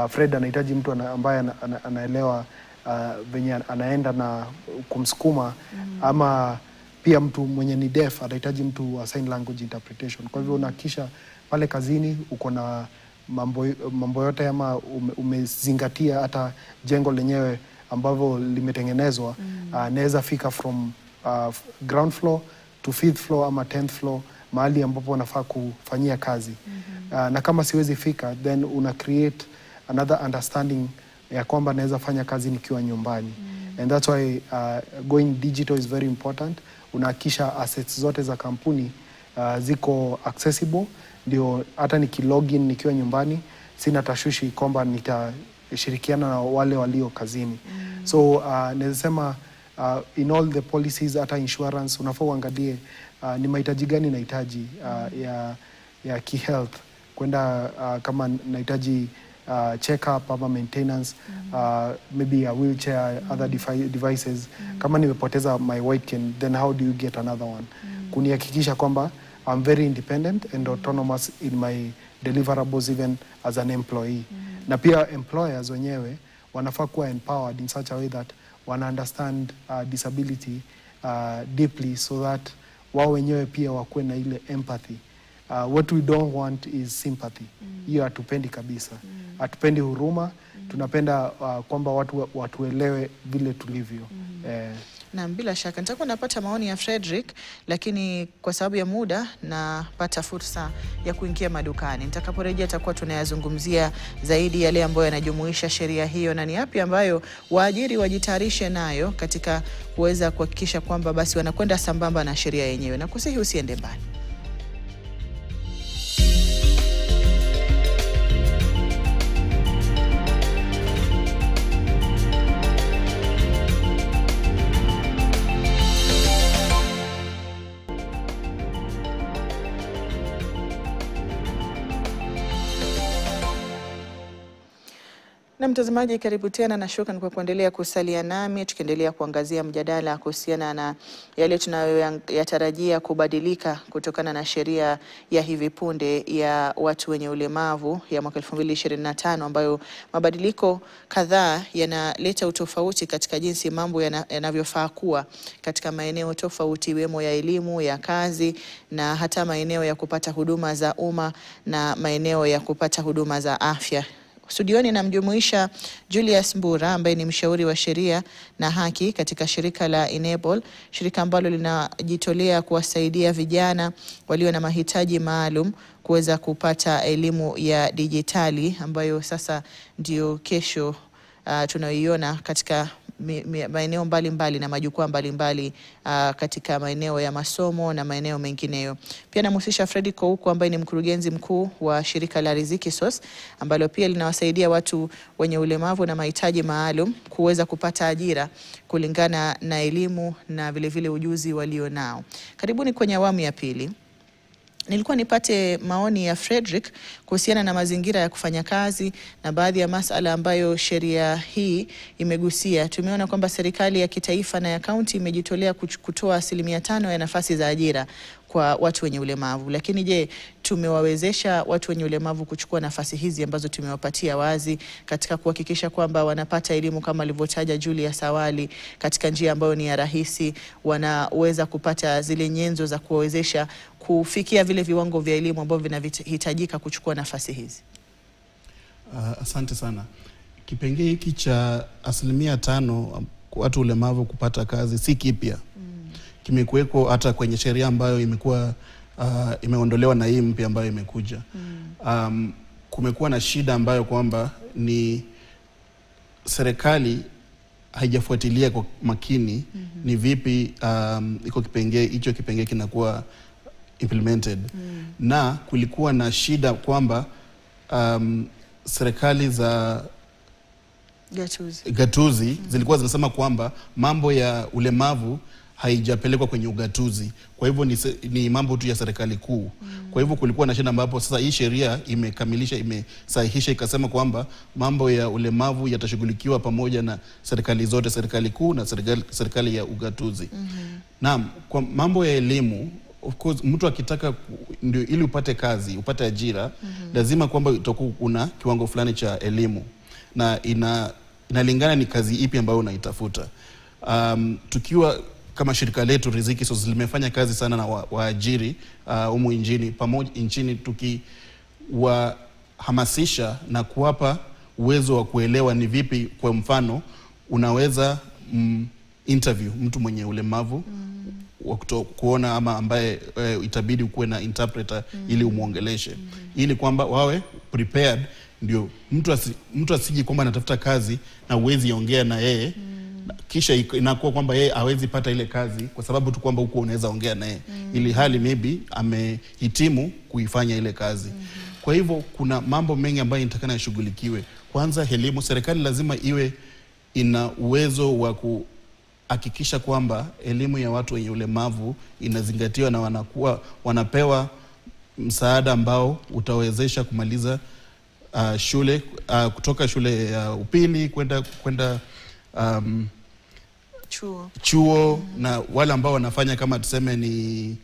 Fred anahitaji mtu ambaye anaelewa venye anaenda na kumsukuma, ama pia mtu mwenye ni deaf anahitaji mtu wa sign language interpretation. Kwa hivyo unahakisha pale kazini uko na mambo yote, ama umezingatia hata jengo lenyewe ambavyo limetengenezwa naweza fika from ground floor to 5th floor ama 10th floor, mahali ambapo unafaa kufanyia kazi. Na kama siwezi fika, then una create another understanding ya kwamba naweza fanya kazi nikiwa nyumbani. And that's why going digital is very important. Unahakisha assets zote za kampuni ziko accessible, ndio hata nikilogin nikiwa nyumbani sina tashwishi kwamba nitashirikiana na wale walio kazini. So naweza sema in all the policies, hata insurance unafaa uangalie ni mahitaji gani nahitaji ya ki health, kwenda kama nahitaji check-up ama maintenance, maybe a wheelchair, other devices. Kama nimepoteza my white cane, then how do you get another one? Kunihakikisha kwamba I'm very independent and autonomous in my deliverables even as an employee. Na pia employers wenyewe wanafaa kuwa empowered in such a way that wana understand disability deeply, so that wao wenyewe pia wakuwe na ile empathy. What we don't want is sympathy. Hiyo hatupendi kabisa. Hatupendi huruma, tunapenda kwamba watu watuelewe vile tulivyo. Na bila shaka nitakuwa napata maoni ya Frederick, lakini kwa sababu ya muda napata fursa ya kuingia madukani. Nitakaporejea tutakuwa tunayazungumzia zaidi yale ambayo yanajumuisha sheria hiyo na ni yapi ambayo waajiri wajitayarishe nayo katika kuweza kuhakikisha kwamba basi wanakwenda sambamba na sheria yenyewe. Na kusihi usiende mbali. Na mtazamaji, karibu tena na shukrani kwa kuendelea kusalia nami, tukiendelea kuangazia mjadala kuhusiana na yale tunayoyatarajia kubadilika kutokana na sheria ya hivi punde ya watu wenye ulemavu ya mwaka 2025, ambayo mabadiliko kadhaa yanaleta utofauti katika jinsi mambo yanavyofaa kuwa katika maeneo tofauti, iwemo ya elimu, ya kazi na hata maeneo ya kupata huduma za umma na maeneo ya kupata huduma za afya. Studioni namjumuisha Julius Mbura ambaye ni mshauri wa sheria na haki katika shirika la Enable, shirika ambalo linajitolea kuwasaidia vijana walio na mahitaji maalum kuweza kupata elimu ya dijitali ambayo sasa ndio kesho tunayoiona katika maeneo mbalimbali na majukwaa mbalimbali katika maeneo ya masomo na maeneo mengineyo. Pia namhusisha Fredrick Kouko ambaye ni mkurugenzi mkuu wa shirika la Riziki Source ambalo pia linawasaidia watu wenye ulemavu na mahitaji maalum kuweza kupata ajira kulingana na elimu na vile vile ujuzi walio nao. Karibuni kwenye awamu ya pili. Nilikuwa nipate maoni ya Fredrick kuhusiana na mazingira ya kufanya kazi na baadhi ya masuala ambayo sheria hii imegusia. Tumeona kwamba serikali ya kitaifa na ya kaunti imejitolea kutoa 5% ya nafasi za ajira kwa watu wenye ulemavu. Lakini je, tumewawezesha watu wenye ulemavu kuchukua nafasi hizi ambazo tumewapatia wazi katika kuhakikisha kwamba wanapata elimu kama alivyotaja Julius awali katika njia ambayo ni ya rahisi, wanaweza kupata zile nyenzo za kuwawezesha kufikia vile viwango vya elimu ambavyo vinahitajika kuchukua nafasi hizi? Asante sana. Kipengele hiki cha 5% watu ulemavu kupata kazi si kipya. Kimekuweko hata kwenye sheria ambayo imekuwa imeondolewa na hii mpya ambayo imekuja. Kumekuwa na shida ambayo kwamba ni serikali haijafuatilia kwa makini ni vipi iko hicho kipengele kinakuwa implemented. Na kulikuwa na shida kwamba serikali za gatuzi zilikuwa zinasema kwamba mambo ya ulemavu haijapelekwa kwenye ugatuzi. Kwa hivyo ni mambo tu ya serikali kuu. Kwa hivyo kulikuwa na shida ambapo sasa hii sheria imesahihisha ikasema kwamba mambo ya ulemavu yatashughulikiwa pamoja na serikali zote, serikali kuu na serikali ya ugatuzi. Naam, kwa mambo ya elimu, of course mtu akitaka ndio ili upate kazi, upate ajira, lazima kwamba utakuwa kuna kiwango fulani cha elimu na inalingana ni kazi ipi ambayo unaitafuta. Tukiwa kama shirika letu Riziki Source limefanya kazi sana na waajiri humu nchini tukiwahamasisha na kuwapa uwezo wa kuelewa ni vipi, kwa mfano unaweza interview mtu mwenye ulemavu wa kuona ama ambaye itabidi ukuwe na interpreter ili umuongeleshe, ili kwamba wawe prepared, ndio mtu asiji kwamba anatafuta kazi na uwezi ongea na yeye kisha inakuwa kwamba yeye hawezi pata ile kazi kwa sababu tu kwamba huko unaweza ongea naye ili hali maybe amehitimu kuifanya ile kazi. Kwa hivyo kuna mambo mengi ambayo inatakana yashughulikiwe. Kwanza elimu, serikali lazima iwe ina uwezo wa kuhakikisha kwamba elimu ya watu wenye ulemavu inazingatiwa na wanapewa msaada ambao utawezesha kumaliza shule kutoka shule ya upili kwenda chuo na wale ambao wanafanya kama tuseme ni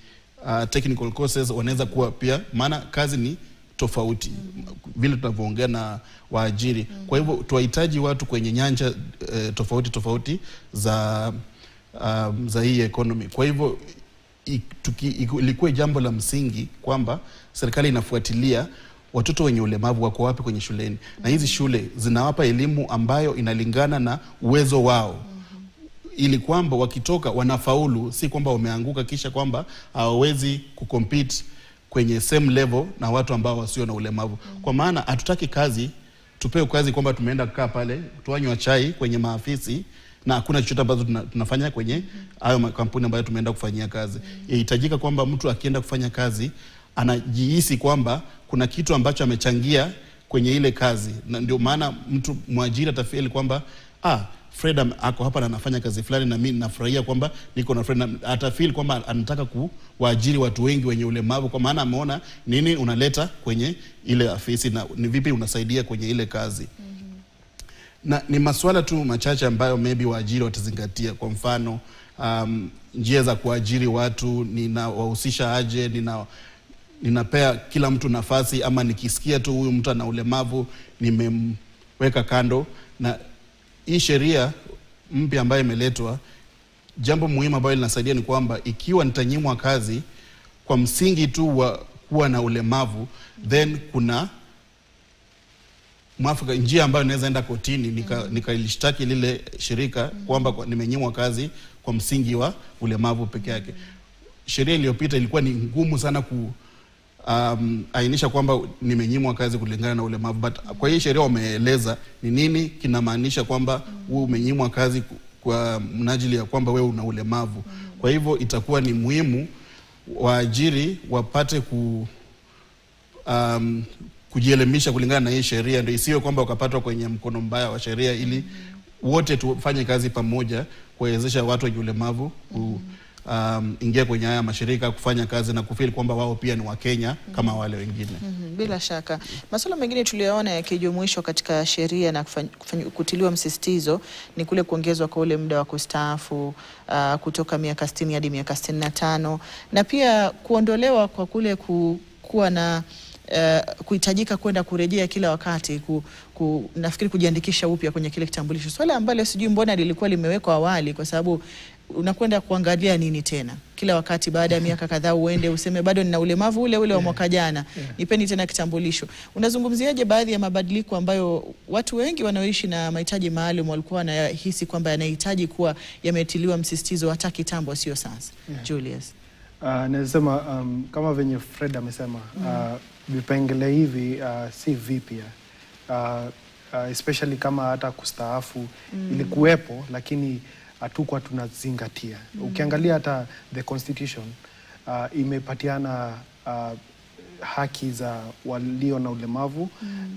technical courses wanaweza kuwa pia, maana kazi ni tofauti vile tunavyoongea na waajiri. Kwa hivyo tunahitaji watu kwenye nyanja tofauti za hii economy. Kwa hivyo ilikuwa jambo la msingi kwamba serikali inafuatilia watoto wenye ulemavu wako wapi kwenye shuleni, na hizi shule zinawapa elimu ambayo inalingana na uwezo wao, ili kwamba wakitoka wanafaulu, si kwamba wameanguka kisha kwamba hawawezi kucompete kwenye same level na watu ambao wasio na ulemavu. Kwa maana hatutaki kazi tupewe kazi kwamba tumeenda kukaa pale tuanywa chai kwenye maafisi na hakuna chochote ambacho tunafanya kwenye hayo makampuni ambayo tumeenda kufanyia kazi. Inahitajika kwamba mtu akienda kufanya kazi anajihisi kwamba kuna kitu ambacho amechangia kwenye ile kazi, na ndio maana mtu mwajiri atafeel kwamba Fred ako hapa na anafanya kazi fulani na mimi nafurahia kwamba niko na Fred, atafeel kwamba anataka kuwaajiri watu wengi wenye ulemavu, kwa maana ameona nini unaleta kwenye ile afisi na ni vipi unasaidia kwenye ile kazi. Na ni masuala tu machache ambayo maybe waajiri watazingatia. Kwa mfano njia za kuajiri watu, ninawahusisha aje, ninapea kila mtu nafasi, ama nikisikia tu huyu mtu ana ulemavu nimemweka kando. Na hii sheria mpya ambayo imeletwa, jambo muhimu ambalo linasaidia ni kwamba ikiwa nitanyimwa kazi kwa msingi tu wa kuwa na ulemavu, then kuna mwafaka njia ambayo naweza enda kotini nikalishtaki lile shirika kwamba nimenyimwa kazi kwa msingi wa ulemavu peke yake. Sheria iliyopita ilikuwa ni ngumu sana ainisha kwamba nimenyimwa kazi kulingana na ulemavu, but kwa hii sheria wameeleza ni nini kinamaanisha kwamba wewe umenyimwa kazi kwa mnajili ya kwamba wewe una ulemavu. Kwa hivyo itakuwa ni muhimu waajiri wapate kujielimisha kulingana na hii sheria, ndio isiwe kwamba wakapatwa kwenye mkono mbaya wa sheria, ili wote tufanye kazi pamoja kuwezesha watu wenye ulemavu ingia kwenye haya mashirika kufanya kazi na kufeel kwamba wao pia ni Wakenya kama wale wengine. Bila shaka. Masuala mengine tuliyoona yakijumuishwa katika sheria na kutiliwa msisitizo ni kule kuongezwa kwa ule muda wa kustaafu kutoka miaka 60 hadi miaka 65, na pia kuondolewa kwa kule kuwa na kuhitajika kwenda kurejea kila wakati nafikiri kujiandikisha upya kwenye kile kitambulisho. Swala ambalo sijui mbona lilikuwa limewekwa awali, kwa sababu unakwenda kuangalia nini tena kila wakati baada ya miaka kadhaa uende useme bado nina ulemavu ule wa mwaka jana, nipeni tena kitambulisho. Unazungumziaje baadhi ya mabadiliko ambayo watu wengi wanaoishi na mahitaji maalum walikuwa wanahisi kwamba yanahitaji kuwa yametiliwa msisitizo hata kitambo, sio sasa? Julius. Nasema kama venye Fred amesema, vipengele hivi si vipya, especially kama hata kustaafu ilikuwepo, lakini hatukuwa tunazingatia. Ukiangalia hata the constitution imepatiana haki za walio na ulemavu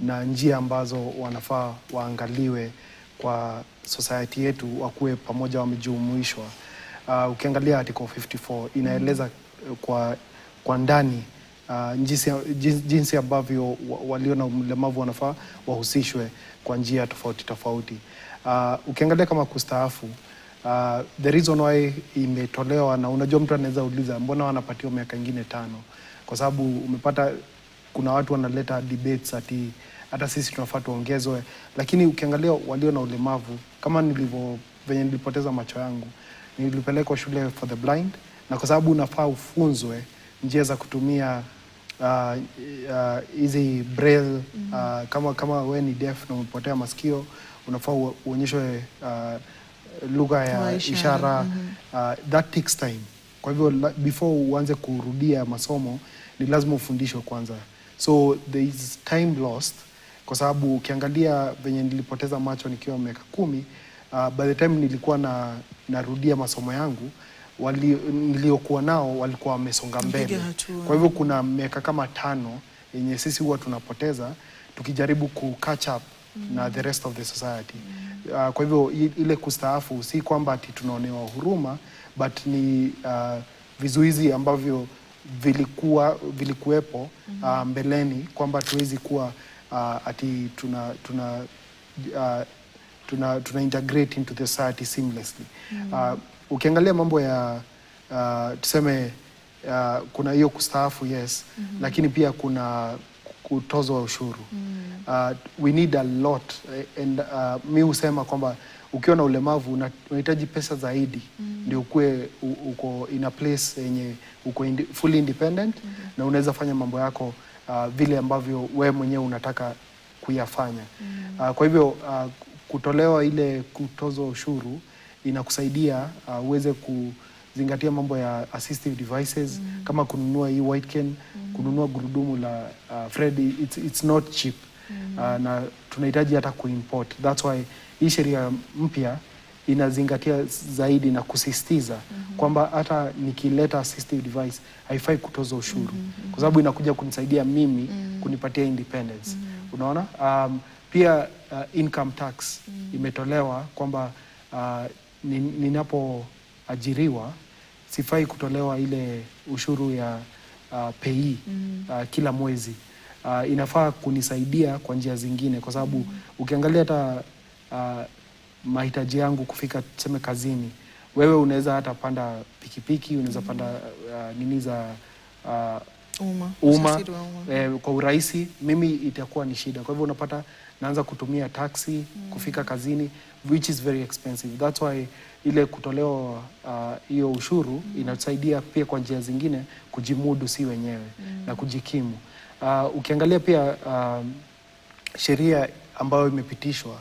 na njia ambazo wanafaa waangaliwe kwa society yetu, wakuwe pamoja, wamejumuishwa. Ukiangalia article 54 inaeleza kwa ndani jinsi ambavyo walio na ulemavu wanafaa wahusishwe kwa njia tofauti. Ukiangalia kama kustaafu, the reason why imetolewa, na unajua mtu anaweza uliza mbona wanapatiwa miaka ingine 5, kwa sababu umepata kuna watu wanaleta debates ati hata sisi tunafaa tuongezwe, lakini ukiangalia walio na ulemavu, kama venye nilipoteza macho yangu, nilipelekwa shule for the blind, na kwa sababu unafaa ufunzwe njia za kutumia hizi braille, kama wewe ni deaf na umepotea masikio, unafaa uonyeshwe lugha ya ishara. That takes time. Kwa hivyo before uanze kurudia masomo ni lazima ufundishwe kwanza, so there is time lost. Kwa sababu ukiangalia venye nilipoteza macho nikiwa miaka 10, by the time nilikuwa narudia masomo yangu, niliokuwa nao walikuwa wamesonga mbele. Kwa hivyo kuna miaka kama 5 yenye sisi huwa tunapoteza tukijaribu ku catch up na the rest of the society. Kwa hivyo ile kustaafu si kwamba ati tunaonewa huruma, but ni vizuizi ambavyo vilikuwepo mbeleni, kwamba tuwezi kuwa ati tuna integrate into the society seamlessly. Ukiangalia mambo ya tuseme kuna hiyo kustaafu, yes, lakini pia kuna kutozwa ushuru. We need a lot, and mi husema kwamba ukiwa na ulemavu unahitaji pesa zaidi ndio ukue uko in a place yenye uko fully independent na unaweza fanya mambo yako vile ambavyo wewe mwenyewe unataka kuyafanya. Kwa hivyo kutolewa ile kutozwa ushuru inakusaidia uweze kuzingatia mambo ya assistive devices kama kununua hii white cane, kununua gurudumu la Fred, it's not cheap. Na tunahitaji hata kuimport. That's why hii sheria mpya inazingatia zaidi na kusisitiza kwamba hata nikileta assistive device haifai kutoza ushuru kwa sababu inakuja kunisaidia mimi kunipatia independence. Unaona? Pia income tax imetolewa kwamba ninapoajiriwa sifai kutolewa ile ushuru ya pay kila mwezi. Inafaa kunisaidia kwa njia zingine kwa sababu ukiangalia hata mahitaji yangu kufika tuseme kazini, wewe unaweza hata panda pikipiki, unaweza panda nini za umma kwa urahisi, mimi itakuwa ni shida. Kwa hivyo unapata naanza kutumia taxi kufika kazini, which is very expensive. That's why ile kutolewa hiyo ushuru inatusaidia pia kwa njia zingine kujimudu si wenyewe na kujikimu. Ukiangalia pia sheria ambayo imepitishwa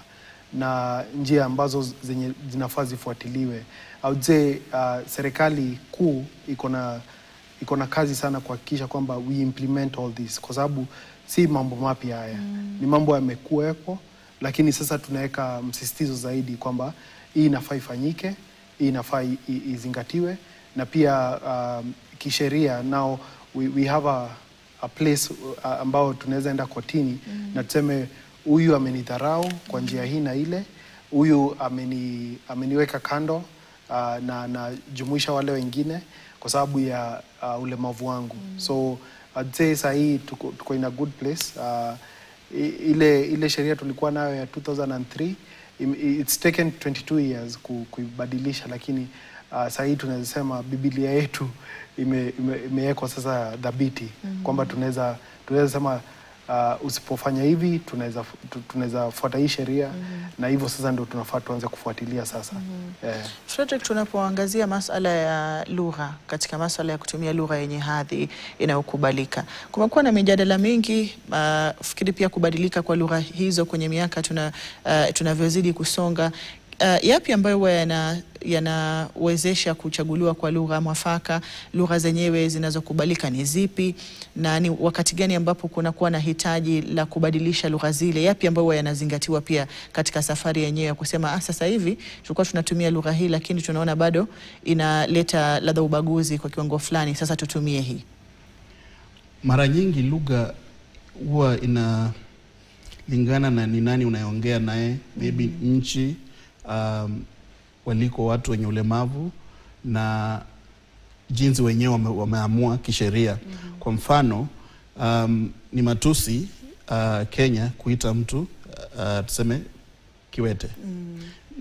na njia ambazo zenye zinafaa zifuatiliwe, I would say serikali kuu iko na kazi sana kuhakikisha kwamba we implement all this kwa sababu si mambo mapya haya. Ni mambo yamekuwepo, lakini sasa tunaweka msisitizo zaidi kwamba hii inafaa ifanyike, hii inafaa izingatiwe, na pia kisheria now we have a place ambao tunaweza enda kotini na tuseme huyu amenidharau kwa njia hii na ile, huyu ameniweka kando na jumuisha wale wengine kwa sababu ya ulemavu wangu. So I'd say sahi tuko in a good place. Ile sheria tulikuwa nayo ya 2003, it's taken 22 years kuibadilisha, lakini sahi tunaweza sema Biblia yetu imewekwa sasa dhabiti kwamba tunaweza sema usipofanya hivi tunaweza fuata hii sheria na hivyo sasa ndio tunafaa tuanze kufuatilia sasa. Frederick, tunapoangazia masuala ya lugha, katika masuala ya kutumia lugha yenye hadhi inayokubalika, kumekuwa na mijadala mingi, fikiri pia kubadilika kwa lugha hizo kwenye miaka tunavyozidi kusonga. Yapi ambayo yanawezesha kuchaguliwa kwa lugha mwafaka? Lugha zenyewe zinazokubalika ni zipi, na ni wakati gani ambapo kunakuwa na hitaji la kubadilisha lugha zile? Yapi ambayo yanazingatiwa pia katika safari yenyewe ya kusema sasa hivi tulikuwa tunatumia lugha hii lakini tunaona bado inaleta ladha ubaguzi kwa kiwango fulani, sasa tutumie hii? Mara nyingi lugha huwa inalingana na ni nani unayeongea naye, maybe nchi waliko watu wenye ulemavu na jinsi wenyewe wameamua kisheria. Kwa mfano ni matusi Kenya kuita mtu tuseme kiwete.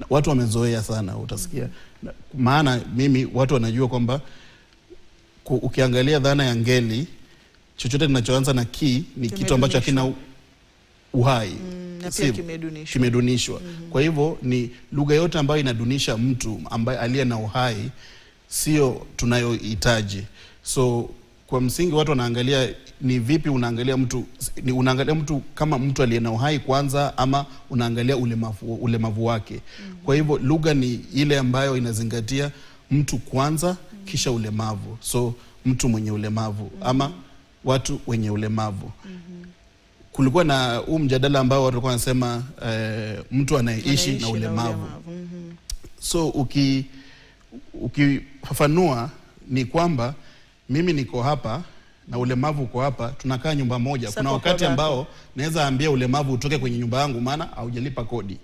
Watu wamezoea sana, utasikia. Maana mimi watu wanajua kwamba ukiangalia dhana ya ngeli, chochote kinachoanza na ki ni kitu ambacho hakina uhai. Na pia kimedunishwa. Kwa hivyo ni lugha yote ambayo inadunisha mtu ambaye aliye na uhai sio tunayohitaji. So kwa msingi watu wanaangalia ni vipi unaangalia mtu kama mtu aliye na uhai kwanza, ama unaangalia ulemavu wake. Kwa hivyo lugha ni ile ambayo inazingatia mtu kwanza kisha ulemavu. So mtu mwenye ulemavu ama watu wenye ulemavu. Kulikuwa na huu mjadala ambao watu walikuwa wanasema mtu anayeishi na ulemavu. So ukifafanua ni kwamba mimi niko hapa na ulemavu uko hapa, tunakaa nyumba moja. Kuna wakati ambao naweza ambia ulemavu utoke kwenye nyumba yangu maana haujalipa kodi.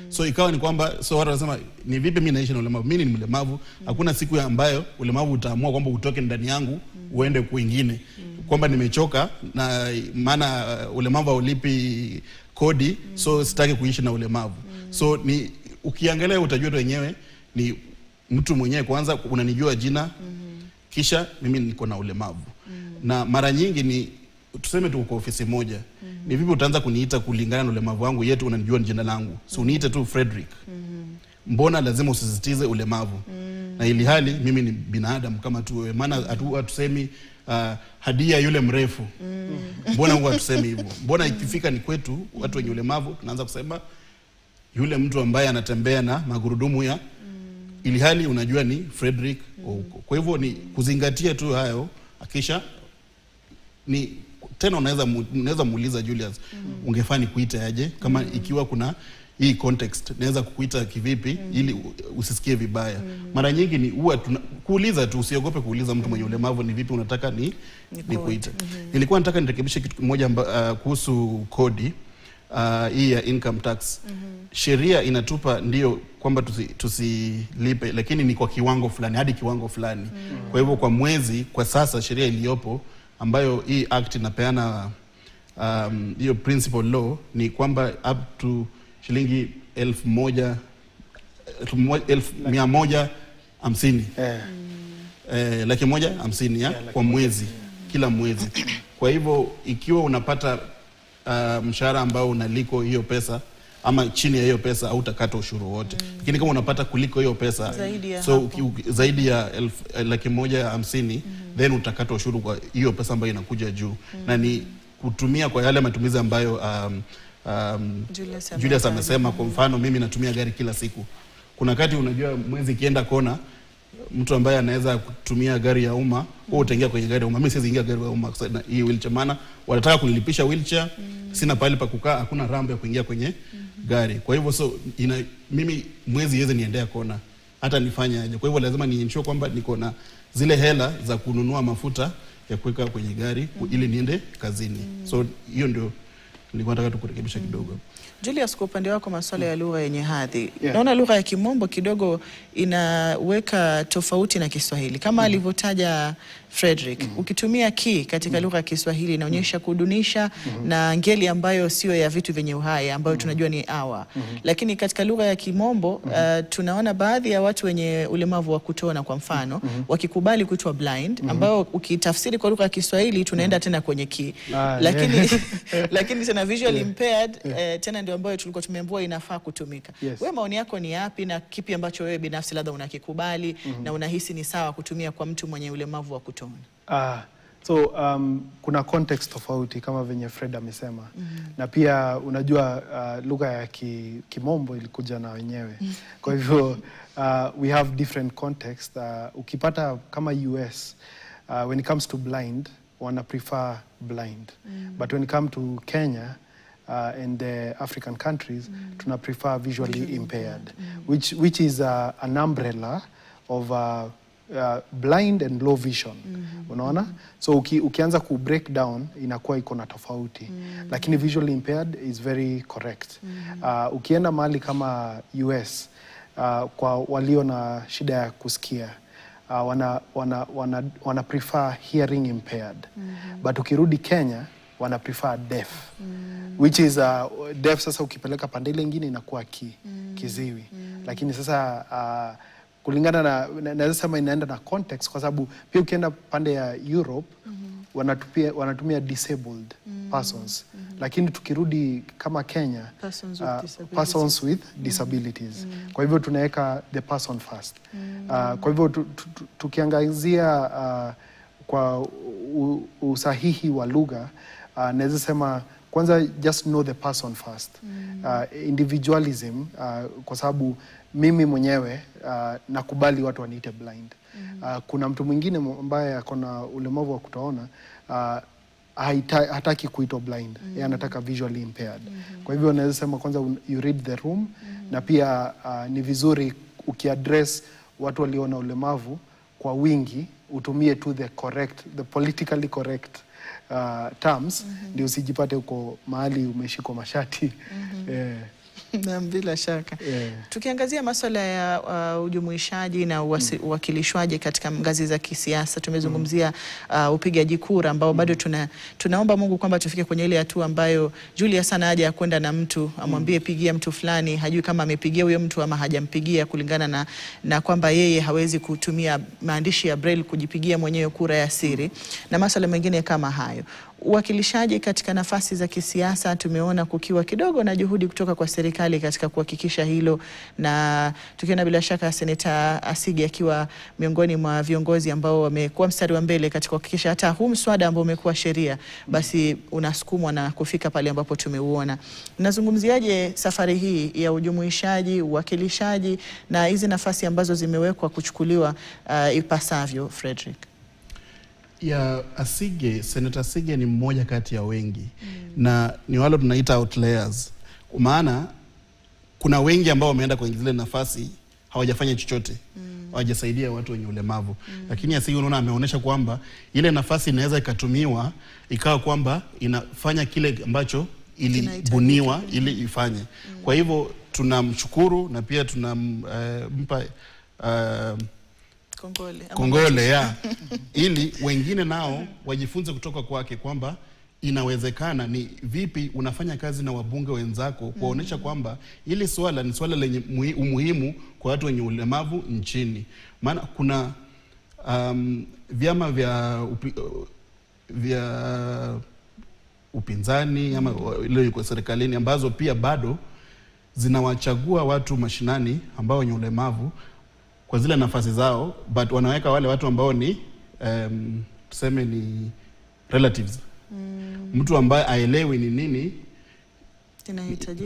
So ikawa ni kwamba watu wanasema ni vipi mimi naishi na ulemavu? Mimi ni mlemavu, hakuna siku ambayo ulemavu utaamua kwamba utoke ndani yangu uende kwingine. kwamba nimechoka na maana ulemavu haulipi kodi, so sitaki kuishi na ulemavu. So ni ukiangalia utajua wenyewe ni mtu mwenyewe kwanza unanijua jina, kisha mimi niko na ulemavu. Na mara nyingi ni tuseme tu kwa ofisi moja. Ni vipi utaanza kuniita kulingana na ulemavu wangu yetu unanijua jina langu. So uniite tu Frederick. Mbona lazima usisitize ulemavu? Na ili hali mimi ni binadamu kama tu wewe. Maana hatusemi Hadia yule mrefu. Mbona huwa hatusemi hivyo? Mbona ikifika ni kwetu watu wenye ulemavu tunaanza kusema yule mtu ambaye anatembea na magurudumu ya ili hali unajua ni Frederick huko. Kwa hivyo ni kuzingatia tu hayo, akisha ni tena unaweza muuliza Julius, ungefanya kuita aje kama ikiwa kuna hii context, naweza kukuita kivipi ili usisikie vibaya. Mara nyingi ni huwa kuuliza tu, usiogope kuuliza mtu mwenye ulemavu ni vipi unataka ni kuita. Nilikuwa nataka nirekebishe kitu kimoja kuhusu kodi hii ya income tax. Sheria inatupa ndio kwamba tusilipe, lakini ni kwa kiwango fulani hadi kiwango fulani. Kwa hivyo kwa mwezi kwa sasa sheria iliyopo ambayo hii act inapeana hiyo principal law ni kwamba up to shilingi 1,150 150 ya kwa mwezi, kila mwezi. Kwa hivyo ikiwa unapata mshahara ambao unaliko hiyo pesa ama chini ya hiyo pesa au utakata ushuru wote. Lakini kama unapata kuliko hiyo pesa zaidi ya 150,000 then utakata ushuru kwa hiyo pesa ambayo inakuja juu. Na ni kutumia kwa yale matumizi ambayo Julius amesema. Kwa mfano mimi natumia gari kila siku. Kuna wakati unajua mwezi kienda kona mtu ambaye anaweza kutumia gari ya umma, wewe utaingia kwenye gari ya umma. Mimi siwezi ingia gari ya umma na hii wheelchair, maana wanataka kunilipisha wheelchair, sina pale pa kukaa, hakuna ramp ya kuingia kwenye gari. Kwa hivyo mimi mwezi yeze niendea kona hata nifanye aje. Kwa hivyo lazima ni ensure kwamba niko na zile hela za kununua mafuta ya kuweka kwenye gari ili niende kazini. So hiyo ndio nilikuwa nataka tukurekebisha kidogo. Julius, kwa upande wako masuala ya lugha yenye hadhi, naona lugha ya Kimombo kidogo inaweka tofauti na Kiswahili. Kama alivyotaja Frederick, ukitumia ki katika lugha ya Kiswahili inaonyesha kudunisha na ngeli ambayo sio ya vitu vyenye uhai ambayo tunajua ni awa. Lakini katika lugha ya Kimombo tunaona baadhi ya watu wenye ulemavu wa kutoona kwa mfano wakikubali kuitwa blind, ambao ukitafsiri kwa lugha ya Kiswahili tunaenda tena kwenye ki. Lakini tena visually impaired tena ndio ambayo tulikuwa tumeambiwa inafaa kutumika. Wewe maoni yako ni yapi na kipi ambacho wewe binafsi labda unakikubali na unahisi ni sawa kutumia kwa mtu mwenye ulemavu wa kutoona? Kuna context tofauti kama venye Fred amesema. Na pia unajua lugha ya Kimombo ilikuja na wenyewe. Kwa hivyo we have different context. Ukipata kama US, when it comes to blind, wana prefer blind. But when it comes to Kenya and the African countries, tuna prefer visually impaired, which is an umbrella of blind and low vision. Unaona? So ukianza ku break down inakuwa iko na tofauti. Lakini visually impaired is very correct. Ukienda mahali kama US, kwa walio na shida ya kusikia, wana prefer hearing impaired. But ukirudi Kenya wana prefer deaf. Which is deaf sasa ukipeleka pande ile nyingine inakuwa kiziwi. Lakini sasa kulingana na naweza sema inaenda na context, kwa sababu pia ukienda pande ya Europe wanatumia disabled persons. Lakini tukirudi kama Kenya persons with disabilities. Kwa hivyo tunaweka the person first. Kwa hivyo tukiangazia kwa usahihi wa lugha, naweza sema kwanza just know the person first. Individualism, kwa sababu mimi mwenyewe nakubali watu waniite blind. Kuna mtu mwingine ambaye akona ulemavu wa kutoona, hataki kuitwa blind. Yeye anataka visually impaired. Kwa hivyo naweza sema kwanza you read the room, na pia ni vizuri ukiaddress watu walio na ulemavu kwa wingi utumie tu the politically correct terms, ndio usijipate uko mahali umeshikwa mashati. Na bila shaka. Tukiangazia masuala ya ujumuishaji na uwakilishwaji katika ngazi za kisiasa, tumezungumzia upigaji kura ambao bado tunaomba Mungu kwamba tufike kwenye ile hatua ambayo Julius sana haja ya kwenda na mtu amwambie pigia mtu fulani, hajui kama amepigia huyo mtu ama hajampigia, kulingana na kwamba yeye hawezi kutumia maandishi ya braille kujipigia mwenyewe kura ya siri na masuala mengine kama hayo. Uwakilishaji katika nafasi za kisiasa tumeona kukiwa kidogo na juhudi kutoka kwa serikali katika kuhakikisha hilo, na tukiona bila shaka Seneta Asige akiwa miongoni mwa viongozi ambao wamekuwa mstari wa mbele katika kuhakikisha hata huu mswada ambao umekuwa sheria basi unasukumwa na kufika pale ambapo tumeuona. Nazungumziaje safari hii ya ujumuishaji, uwakilishaji na hizi nafasi ambazo zimewekwa kuchukuliwa ipasavyo, Frederick? Ya Asige, Senator Asige ni mmoja kati ya wengi na ni wale tunaita outliers. Maana kuna wengi ambao wameenda kwenye zile nafasi hawajafanya chochote, hawajasaidia watu wenye ulemavu. Lakini Asige unaona ameonyesha kwamba ile nafasi inaweza ikatumiwa ikawa kwamba inafanya kile ambacho ilibuniwa ili ifanye. Kwa hivyo tunamshukuru na pia tunampa kongole ya ili wengine nao wajifunze kutoka kwake kwamba inawezekana. Ni vipi unafanya kazi na wabunge wenzako kuwaonyesha kwamba ili swala ni swala lenye umuhimu kwa watu wenye ulemavu nchini. Maana kuna vyama vya upinzani ama ile kwa serikalini ambazo pia bado zinawachagua watu mashinani ambao wenye ulemavu kwa zile nafasi zao, but wanaweka wale watu ambao ni tuseme ni relatives. Mtu ambaye aelewi ni nini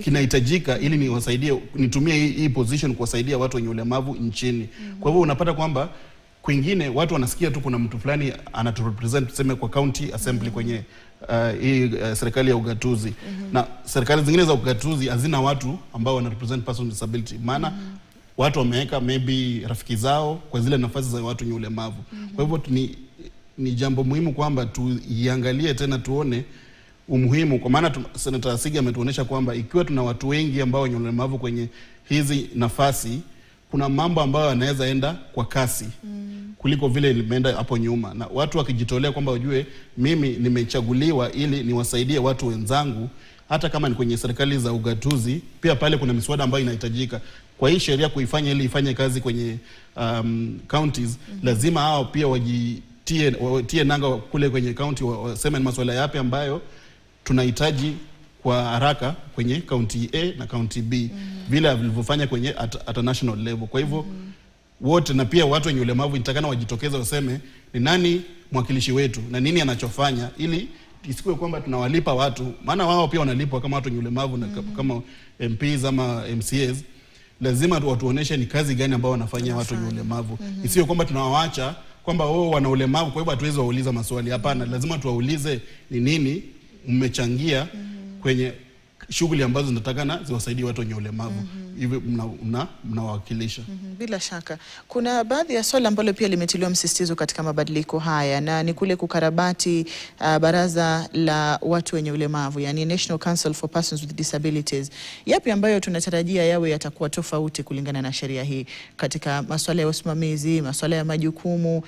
kinahitajika ili niwasaidie, nitumie hii position kuwasaidia watu wenye ulemavu nchini. Kwa hivyo unapata kwamba kwingine watu wanasikia tu kuna mtu fulani anaturepresent tuseme kwa county assembly kwenye hii serikali ya ugatuzi. Na serikali zingine za ugatuzi hazina watu ambao wanarepresent person with disability. Maana watu wameweka maybe rafiki zao kwa zile nafasi za watu wenye ulemavu. Kwa hivyo ni jambo muhimu kwamba tuiangalie tena tuone umuhimu, kwa maana Senator Asige ametuonesha kwamba ikiwa tuna watu wengi ambao wenye ulemavu kwenye hizi nafasi, kuna mambo ambayo yanaweza enda kwa kasi kuliko vile limeenda hapo nyuma. Na watu wakijitolea kwamba ujue mimi nimechaguliwa ili niwasaidie watu wenzangu, hata kama ni kwenye serikali za ugatuzi, pia pale kuna miswada ambayo inahitajika kwa hii sheria kuifanya ili ifanye kazi kwenye counties. Lazima hao pia watie nanga kule kwenye county, waseme masuala yapi ambayo tunahitaji kwa haraka kwenye county A na county B, vile vilivyofanya kwenye at a national level. Kwa hivyo wote na pia watu wenye ulemavu nitakana wajitokeze waseme ni nani mwakilishi wetu na nini anachofanya, ili isikuwe kwamba tunawalipa watu, maana wao pia wanalipwa kama watu wenye ulemavu na kama MPs ama MCAs. Lazima watuoneshe ni kazi gani ambao wanafanya watu wenye ulemavu. Isiwe kwamba tunawaacha kwamba wao wana ulemavu kwa hivyo hatuwezi wauliza maswali. Hapana, lazima tuwaulize ni nini mmechangia kwenye shughuli ambazo zinatakana ziwasaidie watu wenye ulemavu. Hivi mnawakilisha. Bila shaka. Kuna baadhi ya swala ambalo pia limetiliwa msisitizo katika mabadiliko haya, na ni kule kukarabati baraza la watu wenye ulemavu, yani National Council for Persons with Disabilities. Yapi ambayo tunatarajia yawe yatakuwa tofauti kulingana na sheria hii katika masuala ya usimamizi, masuala ya majukumu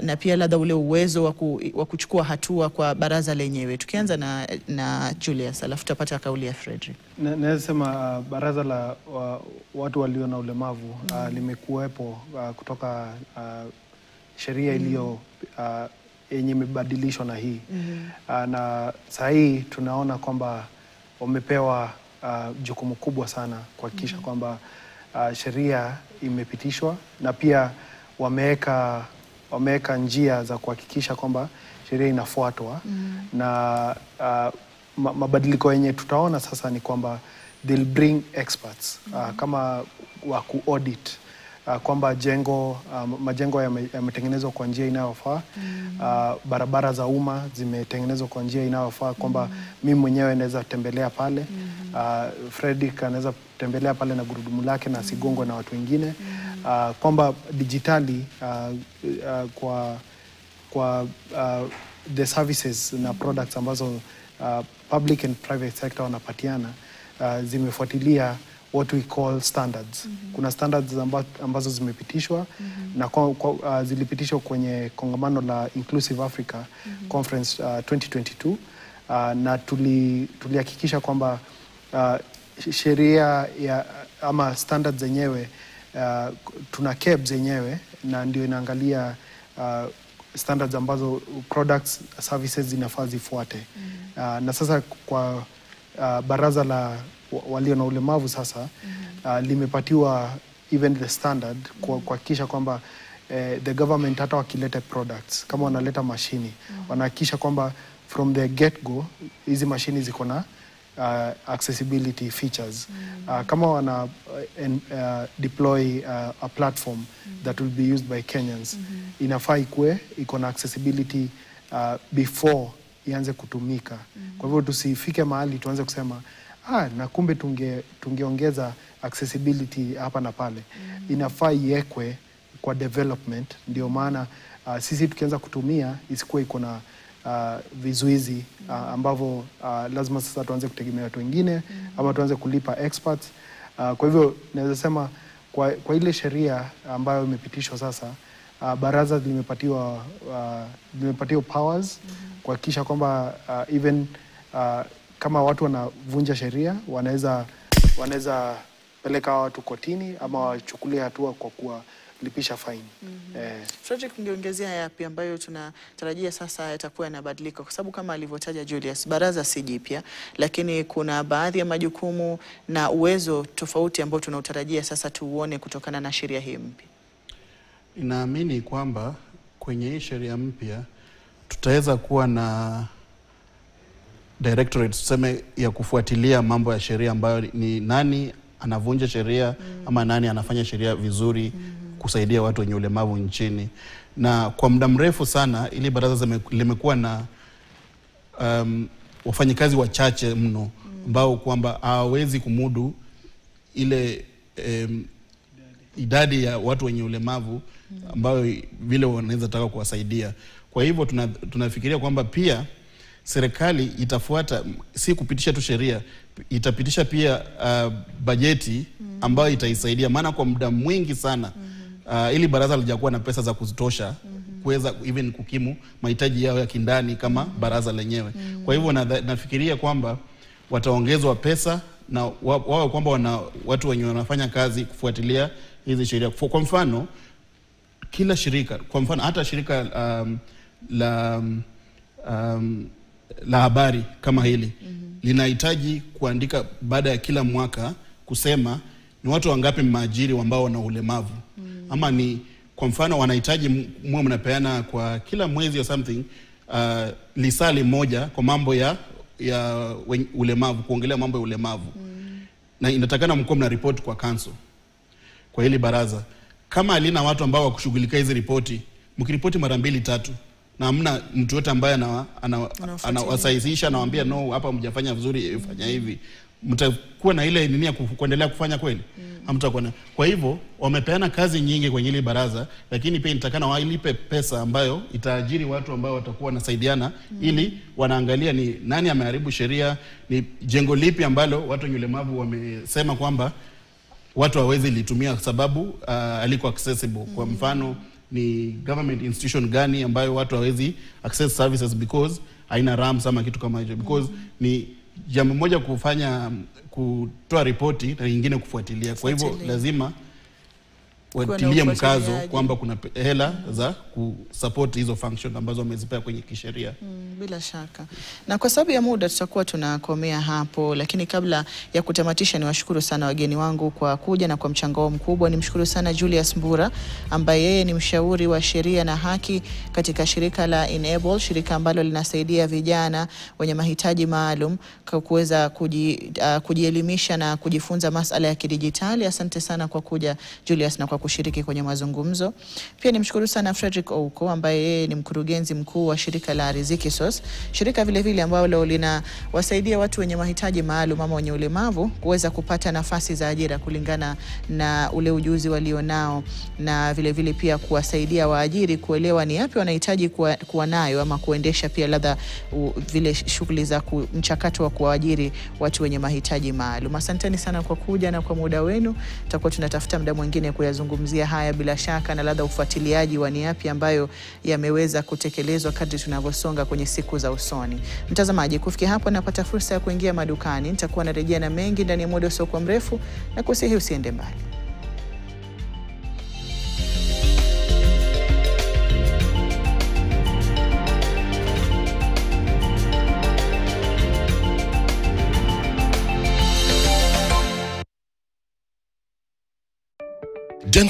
na pia labda ule uwezo wa kuchukua hatua kwa baraza lenyewe? Tukianza na Julius, alafu tutapata kauli ya Frederick. Naweza sema baraza la watu walio na ulemavu limekuwepo kutoka sheria iliyo yenye imebadilishwa na hii. Na saa hii tunaona kwamba wamepewa jukumu kubwa sana kuhakikisha kwamba sheria imepitishwa, na pia wameweka njia za kuhakikisha kwamba sheria inafuatwa. Na mabadiliko yenye tutaona sasa ni kwamba they'll bring experts kama wa ku-audit kwamba majengo yametengenezwa kwa njia inayofaa, barabara za umma zimetengenezwa kwa njia inayofaa, kwamba mimi mwenyewe naweza tembelea pale, Frederick anaweza tembelea pale na gurudumu lake na asigongwe na watu wengine, kwamba digitali kwa the services na products ambazo public and private sector wanapatiana zimefuatilia what we call standards. Kuna standards ambazo zimepitishwa na zilipitishwa kwenye kongamano la Inclusive Africa Conference 2022 na tulihakikisha kwamba sheria ama standards zenyewe tuna KEBS zenyewe na ndio inaangalia standards ambazo products services zinafaa zifuate. Na sasa kwa baraza la walio na ulemavu sasa limepatiwa even the standard kuhakikisha kwamba the government hata wakileta products kama wanaleta mashini wanahakikisha kwamba from the get go hizi mashini ziko na accessibility features. Kama wana deploy a platform that will be used by Kenyans, inafaa iko na accessibility before ianze kutumika. Kwa hivyo tusifike mahali tuanze kusema na kumbe tungeongeza accessibility hapa na pale. Inafaa iwekwe kwa development, ndio maana sisi tukianza kutumia isikuwe iko na vizuizi ambavyo lazima sasa tuanze kutegemea watu wengine ama tuanze kulipa experts. Kwa hivyo naweza sema kwa ile sheria ambayo imepitishwa sasa, baraza limepatiwa powers kuhakikisha kwamba even kama watu wanavunja sheria wanaweza peleka watu kotini ama wachukulie hatua kwa kuwalipisha fine. Frederick, ungeongezea yapi ambayo tunatarajia sasa yatakuwa yanabadilika? Kwa sababu kama alivyotaja Julius, baraza si jipya, lakini kuna baadhi ya majukumu na uwezo tofauti ambao tunautarajia sasa tuuone kutokana na sheria hii mpya. Inaamini kwamba kwenye hii sheria mpya tutaweza kuwa na directorate tuseme ya kufuatilia mambo ya sheria ambayo ni nani anavunja sheria ama nani anafanya sheria vizuri kusaidia watu wenye ulemavu nchini. Na kwa muda mrefu sana ili baraza limekuwa na wafanyikazi wachache mno ambao kwamba hawawezi kumudu ile idadi ya watu wenye ulemavu ambao vile wanaweza taka kuwasaidia. Kwa hivyo tunafikiria kwamba pia serikali itafuata, si kupitisha tu sheria, itapitisha pia bajeti ambayo itaisaidia, maana kwa muda mwingi sana ili baraza lijakuwa na pesa za kuzitosha kuweza even kukimu mahitaji yao ya kindani kama baraza lenyewe. Kwa hivyo nafikiria kwamba wataongezwa pesa na wao kwamba wana watu wenye wanafanya kazi kufuatilia hizi sheria. Kwa mfano kila shirika, kwa mfano hata shirika la habari kama hili linahitaji kuandika baada ya kila mwaka kusema ni watu wangapi maajiri ambao wana ulemavu. Ama ni kwa mfano wanahitaji mwe mnapeana kwa kila mwezi or something lisali moja kwa mambo ya ulemavu, kuongelea mambo ya ulemavu. Na inatakana mko mna report kwa council, kwa hili baraza. Kama alina watu ambao wakushughulika hizi ripoti, mkiripoti mara 2-3 na hamna mtu yote ambaye anawasaisisha anawaambia no hapa mjafanya vizuri, fanya hivi, mtakuwa na ile nini ya kuendelea kufanya kweli? Hamtakuwa na. Kwa hivyo wamepeana kazi nyingi kwenye ile baraza, lakini pia inatakana wailipe pesa ambayo itaajiri watu ambao watakuwa wanasaidiana ili wanaangalia ni nani ameharibu sheria, ni jengo lipi ambalo watu wenye ulemavu wamesema kwamba watu hawezi litumia sababu aliko accessible. Kwa mfano ni government institution gani ambayo watu hawezi access services because haina RAM ama kitu kama hicho, because ni jambo moja kutoa ripoti na nyingine kufuatilia. Kwa hivyo lazima watilie mkazo kwamba kuna hela za kusupport hizo function ambazo wamezipea kwenye kisheria. Bila shaka. Na kwa sababu ya muda tutakuwa tunakomea hapo, lakini kabla ya kutamatisha niwashukuru sana wageni wangu kwa kuja na kwa mchango wao mkubwa. Nimshukuru sana Julius Mbura ambaye yeye ni mshauri wa sheria na haki katika shirika la Enable, shirika ambalo linasaidia vijana wenye mahitaji maalum kuweza kujielimisha na kujifunza masuala ya kidijitali. Asante sana kwa kuja Julius na kwa kushiriki kwenye mazungumzo. Pia nimshukuru sana Frederick Ouko ambaye yeye ni mkurugenzi mkuu wa shirika la Riziki Source, shirika vile vile ambalo linawasaidia watu wenye mahitaji maalum ama wenye ulemavu kuweza kupata nafasi za ajira kulingana na ule ujuzi walionao, na vile vile pia kuwasaidia waajiri kuelewa ni yapi wanahitaji kuwa nayo ama kuendesha pia labda vile shughuli za mchakato wa kuajiri watu wenye mahitaji maalum. Asanteni sana kwa kuja na kwa muda wenu. Tutakuwa tunatafuta muda mwingine kuyazungumzia haya bila shaka, na labda ufuatiliaji wa ni yapi ambayo yameweza kutekelezwa kadri tunavyosonga kwenye siku za usoni. Mtazamaji, kufikia hapo napata fursa ya kuingia madukani. Nitakuwa narejea na mengi ndani ya muda usiokuwa mrefu, na kusihi usiende mbali. Dental